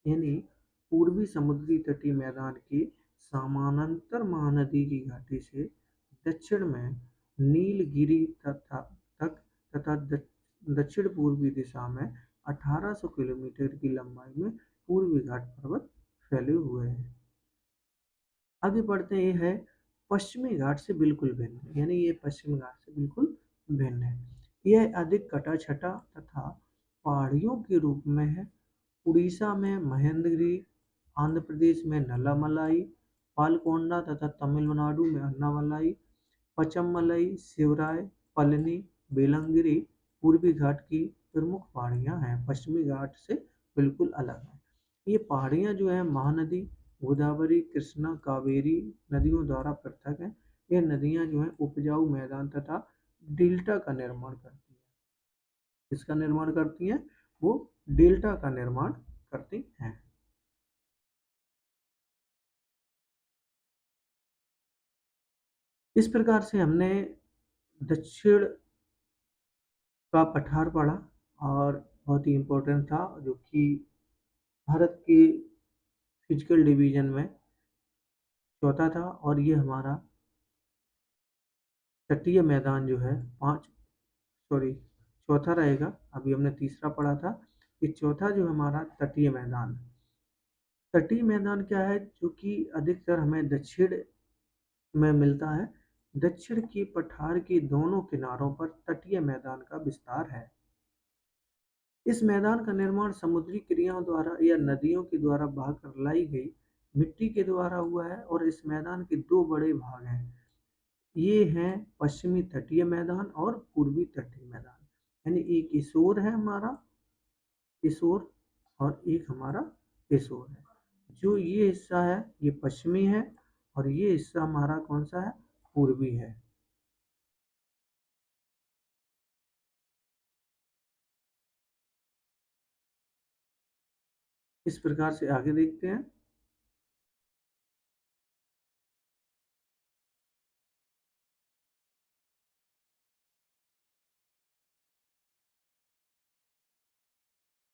यानी पूर्वी समुद्री तटीय मैदान के समानांतर महानदी की घाटी से दक्षिण में नीलगिरी तक तथा दक्षिण पूर्वी दिशा में 1800 किलोमीटर की लंबाई में पूर्वी घाट पर्वत फैले हुए हैं। आगे बढ़ते हैं, ये है पश्चिमी घाट से बिल्कुल भिन्न, यानी ये पश्चिमी घाट से बिल्कुल भिन्न है। यह अधिक कटा छटा तथा पहाड़ियों के रूप में है। उड़ीसा में महेंद्रगिरी, आंध्र प्रदेश में नल्लामलाई, पालकोंडा तथा तमिलनाडु में अन्नामलाई, पचममलई, शिवराय, पलनी, बेलंगिरी पूर्वी घाट की प्रमुख पहाड़ियां हैं, पश्चिमी घाट से बिल्कुल अलग है। ये पहाड़ियां जो है महानदी गोदावरी, कृष्णा, कावेरी नदियों द्वारा पृथक है। ये नदियां जो है उपजाऊ मैदान तथा डेल्टा का निर्माण करती हैं। किसका निर्माण करती हैं? वो डेल्टा का निर्माण करती हैं। इस प्रकार से हमने दक्षिण का पठार पढ़ा और बहुत ही इम्पोर्टेंट था, जो कि भारत के फिजिकल डिवीजन में चौथा था। और ये हमारा तटीय मैदान जो है चौथा रहेगा। अभी हमने तीसरा पढ़ा था, ये चौथा जो हमारा तटीय मैदान। तटीय मैदान क्या है? जो कि अधिकतर हमें दक्षिण में मिलता है। दक्षिण के पठार के दोनों किनारों पर तटीय मैदान का विस्तार है। इस मैदान का निर्माण समुद्री क्रियाओं द्वारा या नदियों के द्वारा बहाकर लाई गई मिट्टी के द्वारा हुआ है। और इस मैदान के दो बड़े भाग हैं, ये हैं पश्चिमी तटीय मैदान और पूर्वी तटीय मैदान। यानी एक इसोर है हमारा इसोर, और एक हमारा इसोर है। जो ये हिस्सा है ये पश्चिमी है, और ये हिस्सा हमारा कौन सा है? पूर्वी है। इस प्रकार से आगे देखते हैं।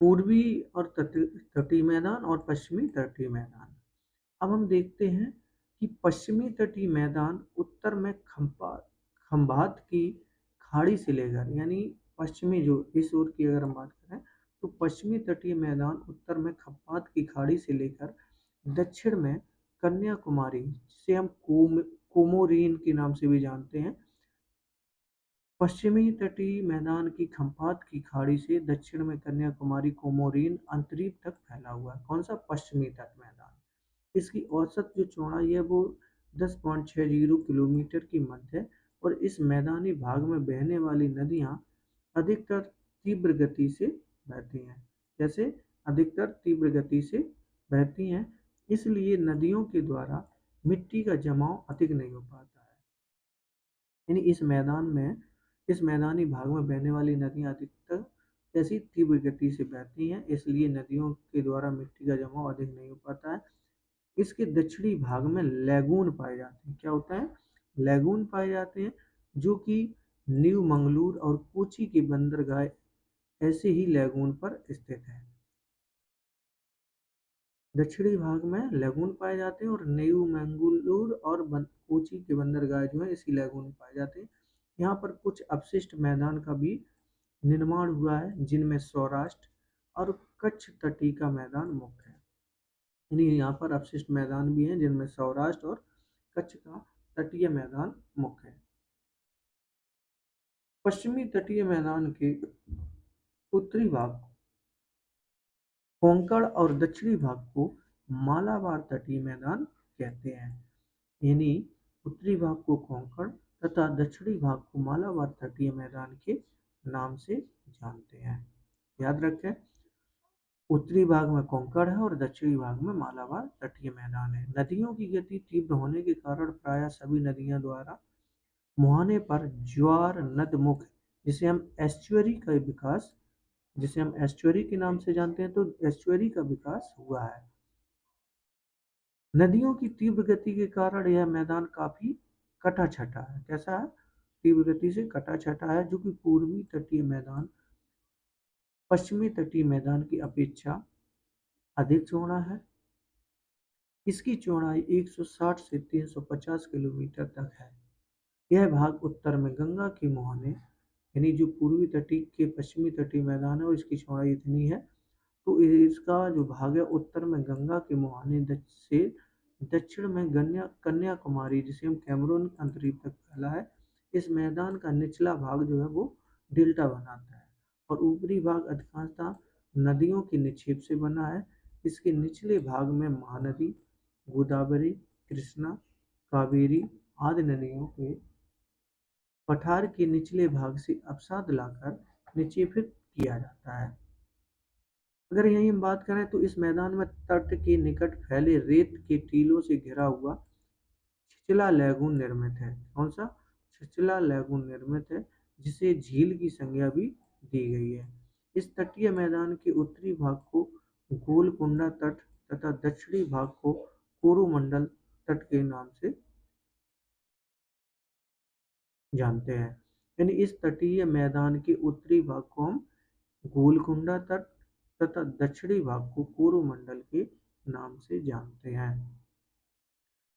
पूर्वी और तटीय मैदान और पश्चिमी तटीय मैदान। अब हम देखते हैं कि पश्चिमी तटीय मैदान उत्तर में खंभात की खाड़ी से लेकर, यानी पश्चिमी जो इस ओर की अगर हम बात करें, तो पश्चिमी तटीय मैदान उत्तर में खंभात की खाड़ी से लेकर दक्षिण में कन्याकुमारी, जिसे हम कोमोरिन के नाम से भी जानते हैं, पश्चिमी तटीय मैदान की खंपात की खाड़ी से दक्षिण में कन्याकुमारी, कोमोरिन अंतरीप तक फैला हुआ है। कौन सा? पश्चिमी तट मैदान। इसकी औसत जो चौड़ाई है वो 10.60 किलोमीटर की मध्य है। और इस मैदानी भाग में बहने वाली नदियां अधिकतर तीव्र गति से बहती हैं। जैसे अधिकतर तीव्र गति से बहती हैं, इसलिए नदियों के द्वारा मिट्टी का जमाव अधिक नहीं हो पाता है। यानी इस मैदानी भाग में बहने वाली नदियां अधिकतर ऐसी तीव्र गति से बहती हैं, इसलिए नदियों के द्वारा मिट्टी का जमाव अधिक नहीं हो पाता है। इसके दक्षिणी भाग में लैगून पाए जाते हैं। क्या होता है? लैगून पाए जाते हैं, जो कि न्यू मंगलूर और कोची की बंदरगाह ऐसे ही लैगून पर स्थित है। दक्षिणी भाग में लैगून पाए जाते हैं और न्यू मंगलूर और कोची के बंदरगाह जो है इसी लैगून में पाए जाते हैं। यहाँ पर कुछ अपशिष्ट मैदान का भी निर्माण हुआ है, जिनमें सौराष्ट्र और कच्छ तटीय का मैदान मुख्य है। यानी यहाँ पर अपशिष्ट मैदान भी हैं, जिनमें सौराष्ट्र और कच्छ का तटीय मैदान मुख्य है। पश्चिमी तटीय मैदान के उत्तरी भाग कोंकण और दक्षिणी भाग को मालाबार तटीय मैदान कहते हैं। यानी उत्तरी भाग को कोंकण तथा दक्षिणी भाग को मालाबार तटीय मैदान के नाम से जानते हैं। याद रखें, उत्तरी भाग में कोंकण है और दक्षिणी भाग में मालाबार तटीय मैदान है। नदियों की गति तीव्र होने के कारण प्रायः सभी नदियों द्वारा मुहाने पर ज्वार नदमुख, जिसे हम एस्चुअरी का विकास जिसे हम एस्चुअरी के नाम से जानते हैं, तो एस्चुअरी का विकास हुआ है। नदियों की तीव्र गति के कारण यह मैदान काफी कटा छटा है। कैसा है? तीव्र गति से कटा छटा है, जो कि पूर्वी तटीय मैदान पश्चिमी तटीय मैदान की अपेक्षा अधिक चौड़ा है। इसकी चौड़ाई 160 से 350 किलोमीटर तक है। यह भाग उत्तर में गंगा के मुहाने, यानी जो पूर्वी तटीय के पश्चिमी तटीय मैदान है और इसकी चौड़ाई इतनी है, तो इसका जो भाग है उत्तर में गंगा के मुहाने से दक्षिण में कन्याकुमारी, जिसे हम कैमरून अंतरीप तक फैला है। इस मैदान का निचला भाग जो है वो डेल्टा बनाता है और ऊपरी भाग अधिकांशतः नदियों के निक्षेप से बना है। इसके निचले भाग में महानदी, गोदावरी, कृष्णा, कावेरी आदि नदियों के पठार के निचले भाग से अवसाद लाकर निक्षेपित किया जाता है। अगर यहीं हम बात करें तो इस मैदान में तट के निकट फैले रेत के टीलों से घिरा हुआ छिछला लैगून निर्मित है। कौन सा? छिछला लैगून निर्मित है, जिसे झील की संज्ञा भी दी गई है। इस तटीय मैदान के उत्तरी भाग को गोलकुंडा तट तथा दक्षिणी भाग को कोरोमंडल तट के नाम से जानते हैं। यानी इस तटीय मैदान के उत्तरी भाग को हम गोलकुंडा तट तथा दक्षिणी भाग को कोरोमंडल के नाम से जानते हैं।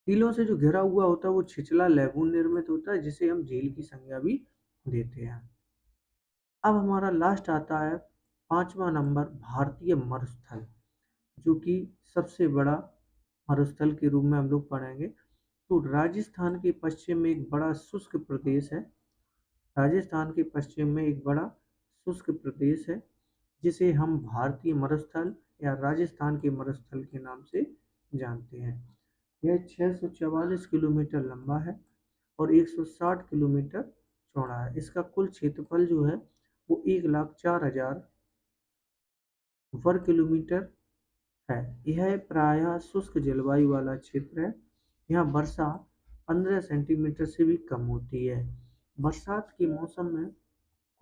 टीलों से जो घिरा हुआ होता है वो छिछला लैगून निर्मित होता है, जिसे हम झील की संज्ञा भी देते हैं। अब हमारा लास्ट आता है 5वां नंबर, भारतीय मरुस्थल, जो कि सबसे बड़ा मरुस्थल के रूप में हम लोग पढ़ेंगे। तो राजस्थान के पश्चिम में एक बड़ा शुष्क प्रदेश है। राजस्थान के पश्चिम में एक बड़ा शुष्क प्रदेश है, जिसे हम भारतीय मरुस्थल या राजस्थान के मरुस्थल के नाम से जानते हैं। यह 644 किलोमीटर लंबा है और 160 किलोमीटर चौड़ा है। इसका कुल क्षेत्रफल जो है वो 1,04,000 वर्ग किलोमीटर है। यह प्रायः शुष्क जलवायु वाला क्षेत्र है। यहाँ वर्षा 15 सेंटीमीटर से भी कम होती है। बरसात के मौसम में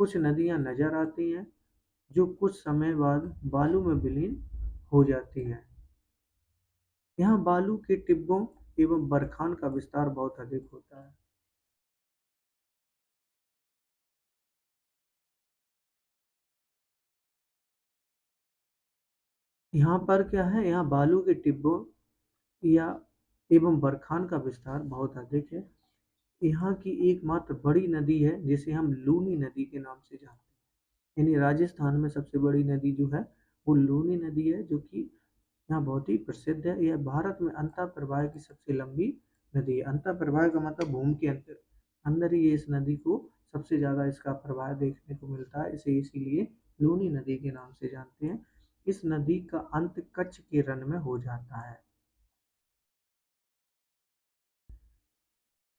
कुछ नदियाँ नजर आती हैं, जो कुछ समय बाद बालू में विलीन हो जाती हैं। यहाँ बालू के टिब्बों एवं बरखान का विस्तार बहुत अधिक होता है। यहाँ पर क्या है, यहाँ बालू के टिब्बों या एवं बरखान का विस्तार बहुत अधिक है। यहाँ की एकमात्र बड़ी नदी है जिसे हम लूनी नदी के नाम से जानते हैं। यानी राजस्थान में सबसे बड़ी नदी जो है वो लूनी नदी है, जो कि यहाँ बहुत ही प्रसिद्ध है। यह भारत में अंतः प्रवाह की सबसे लंबी नदी है। अंतः प्रवाह का मतलब भूमि के अंदर ही इस नदी को सबसे ज़्यादा इसका प्रवाह देखने को मिलता है। इसे इसीलिए लूनी नदी के नाम से जानते हैं। इस नदी का अंत कच्छ के रण में हो जाता है।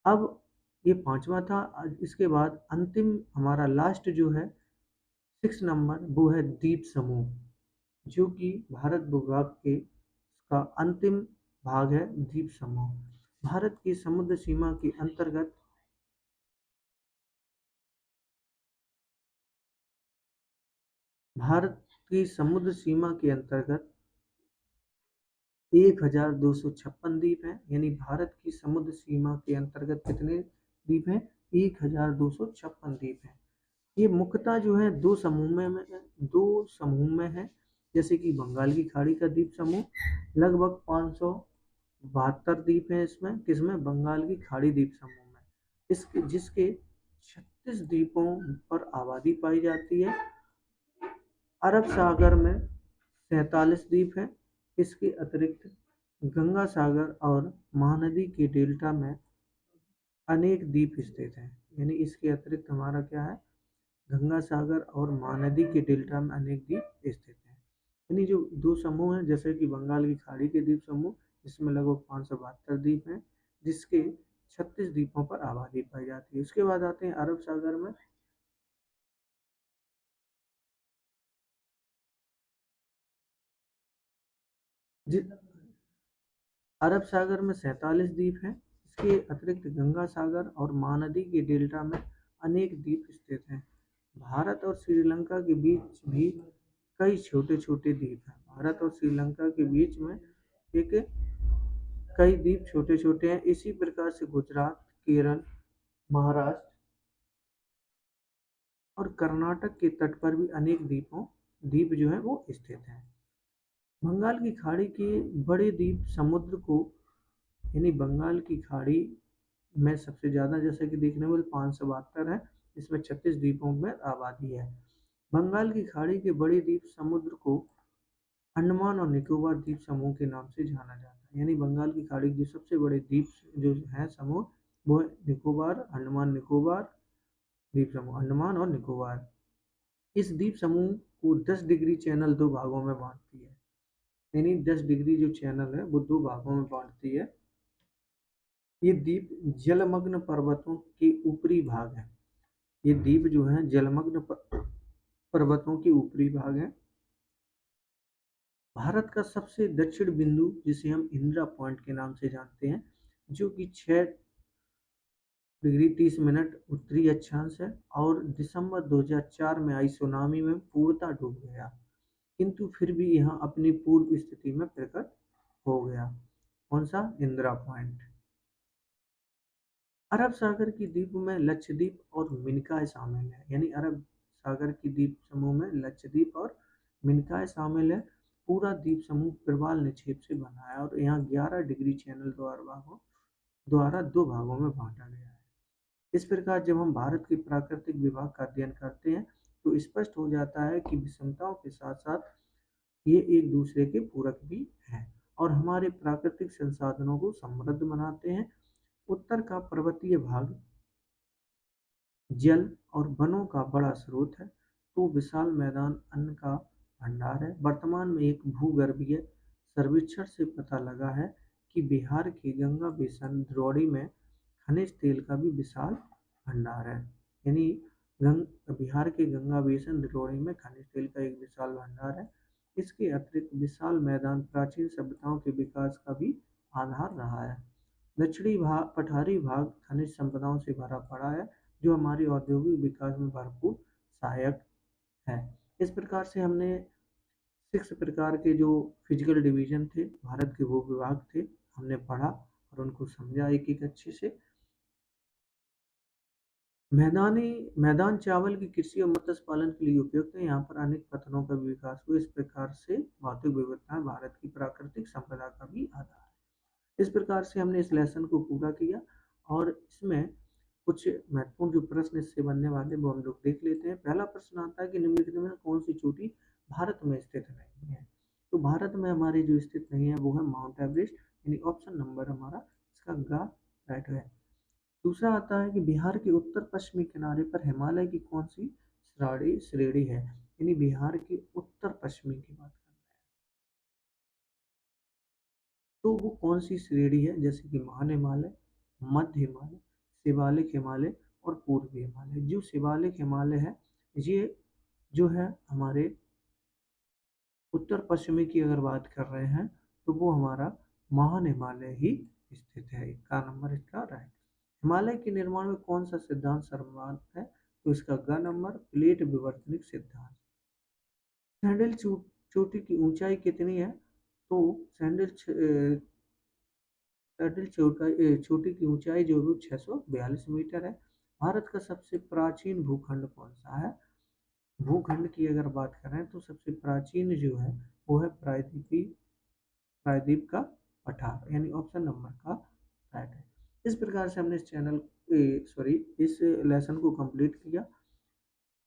अब ये 5वां था। इसके बाद अंतिम हमारा लास्ट जो है 6 नंबर, वो है द्वीप समूह, जो कि भारत भूभाग के का अंतिम भाग है। द्वीप समूह भारत की समुद्र सीमा के अंतर्गत भारत की समुद्र सीमा के अंतर्गत 1256 द्वीप हैं। यानी भारत की समुद्र सीमा के अंतर्गत कितने द्वीप हैं? 1256 द्वीप हैं। ये मुख्यतः जो है दो समूह में है। जैसे कि बंगाल की खाड़ी का द्वीप समूह लगभग 572 द्वीप हैं। इसमें किसमें? बंगाल की खाड़ी द्वीप समूह में। इसके जिसके 36 द्वीपों पर आबादी पाई जाती है। अरब सागर में 47 द्वीप हैं। इसके अतिरिक्त गंगा सागर और महानदी के डेल्टा में अनेक द्वीप स्थित हैं। यानी इसके अतिरिक्त हमारा क्या है, गंगा सागर और महानदी के डेल्टा में अनेक द्वीप स्थित हैं। यानी जो दो समूह हैं, जैसे कि बंगाल की खाड़ी के द्वीप समूह, जिसमें लगभग 572 द्वीप हैं, जिसके 36 द्वीपों पर आबादी पाई जाती है। उसके बाद आते हैं अरब सागर में। अरब सागर में 47 द्वीप हैं। इसके अतिरिक्त गंगा सागर और महानदी के डेल्टा में अनेक द्वीप स्थित हैं। भारत और श्रीलंका के बीच भी कई छोटे छोटे द्वीप हैं। भारत और श्रीलंका के बीच में एक कई द्वीप छोटे छोटे हैं। इसी प्रकार से गुजरात, केरल, महाराष्ट्र और कर्नाटक के तट पर भी अनेक द्वीप जो है वो स्थित हैं। बंगाल की खाड़ी के बड़े द्वीप समुद्र को, यानी बंगाल की खाड़ी में सबसे ज़्यादा जैसे कि देखने में 572 है। इसमें 36 द्वीपों में आबादी है। बंगाल की खाड़ी के बड़े द्वीप समुद्र को अंडमान और निकोबार द्वीप समूह के नाम से जाना जाता है। यानी बंगाल की खाड़ी के सबसे बड़े द्वीप जो हैं समूह, वो है निकोबार, अंडमान निकोबार द्वीप समूह, अंडमान और निकोबार। इस द्वीप समूह को 10 डिग्री चैनल दो भागों में बांटती है। यानी 10 डिग्री जो चैनल है वो दो भागों में बांटती है। ये द्वीप जलमग्न पर्वतों के ऊपरी भाग है। ये द्वीप जो है जलमग्न पर्वतों के ऊपरी भाग है। भारत का सबसे दक्षिण बिंदु जिसे हम इंदिरा पॉइंट के नाम से जानते हैं, जो कि 6 डिग्री 30 मिनट उत्तरी अक्षांश है और दिसंबर 2004 में आई सुनामी में पूर्णतः डूब गया, किंतु फिर भी यह अपनी पूर्व स्थिति में प्रकट हो गया। कौन सा? इंदिरा पॉइंट। अरब सागर की द्वीप में लक्षद्वीप और मिनिकॉय शामिल है। यानी अरब सागर की द्वीप समूह में लक्षद्वीप और मिनिकॉय शामिल है। पूरा द्वीप समूह प्रवाल निक्षेप से बना है और यहाँ 11 डिग्री चैनल द्वारा दो भागों में बांटा गया है। इस प्रकार जब हम भारत के प्राकृतिक विभाग का अध्ययन करते हैं तो स्पष्ट हो जाता है कि विषमताओं के साथ साथ ये एक दूसरे के पूरक भी हैं और हमारे प्राकृतिक संसाधनों को समृद्ध बनाते हैं। उत्तर का पर्वतीय भाग जल और वनों का बड़ा स्रोत है, तो विशाल मैदान अन्न का भंडार है। वर्तमान में एक भूगर्भीय सर्वेक्षण से पता लगा है कि बिहार के गंगा बेसिन द्रोणी में खनिज तेल का भी विशाल भंडार है। यानी बिहार के गंगा बेसिन द्रोणी में खनिज तेल का एक विशाल भंडार है। इसके अतिरिक्त विशाल मैदान प्राचीन सभ्यताओं के विकास का भी आधार रहा है। दक्षिणी पठारी भाग खनिज संपदाओं से भरा पड़ा है, जो हमारे औद्योगिक विकास में भरपूर सहायक है। इस प्रकार से हमने 6 प्रकार के जो फिजिकल डिवीजन थे, भारत के भू विभाग थे, हमने पढ़ा और उनको समझा एक एक अच्छे से। मैदान चावल की कृषि और मत्स्य पालन के लिए उपयुक्त है। यहाँ पर अनेक पत्थरों का भी विकास हुआ। इस प्रकार से भौतिक विविधताएं भारत की प्राकृतिक संपदा का भी आधार है। इस प्रकार से हमने इस लेसन को पूरा किया और इसमें कुछ महत्वपूर्ण जो प्रश्न इससे बनने वाले वो हम लोग देख लेते हैं। पहला प्रश्न आता है कि निम्नलिखित में कौन सी चोटी भारत में स्थित नहीं है? तो भारत में हमारी जो स्थित नहीं है वो है माउंट एवरेस्ट, यानी ऑप्शन नंबर हमारा इसका ग राइट है। दूसरा आता है कि बिहार के उत्तर पश्चिमी किनारे पर हिमालय की कौन सी श्रेणी है? यानी बिहार के उत्तर पश्चिमी की बात कर रहे हैं तो वो कौन सी श्रेणी है? जैसे कि महान हिमालय, मध्य हिमालय, शिवालिक हिमालय और पूर्वी हिमालय। जो शिवालिक हिमालय है ये जो है हमारे उत्तर पश्चिमी की अगर बात कर रहे हैं तो वो हमारा महान हिमालय ही स्थित है। का नंबर इसका राइट। हिमालय के निर्माण में कौन सा सिद्धांत सर्वमान्य है? तो इसका ग नंबर प्लेट विवर्तनिक सिद्धांत। सैंडल चोटी की ऊंचाई कितनी है? तो सैंडल चोटी की ऊंचाई जो है 642 मीटर है। भारत का सबसे प्राचीन भूखंड कौन सा है? भूखंड की अगर बात करें तो सबसे प्राचीन जो है वो है प्रायद्वीप का पठार, यानी ऑप्शन नंबर का राइट है। इस प्रकार से हमने इस लेसन को कंप्लीट किया।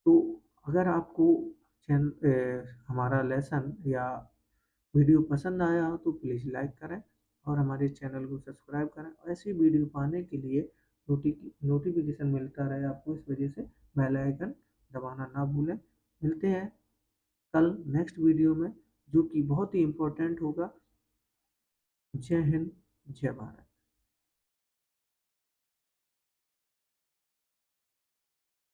तो अगर आपको हमारा लेसन या वीडियो पसंद आया हो तो प्लीज़ लाइक करें और हमारे चैनल को सब्सक्राइब करें। ऐसी वीडियो पाने के लिए नोटिफिकेशन मिलता रहे आपको, इस वजह से बेल आइकन दबाना ना भूलें। मिलते हैं कल नेक्स्ट वीडियो में जो कि बहुत ही इम्पोर्टेंट होगा। जय हिंद, जय भारत।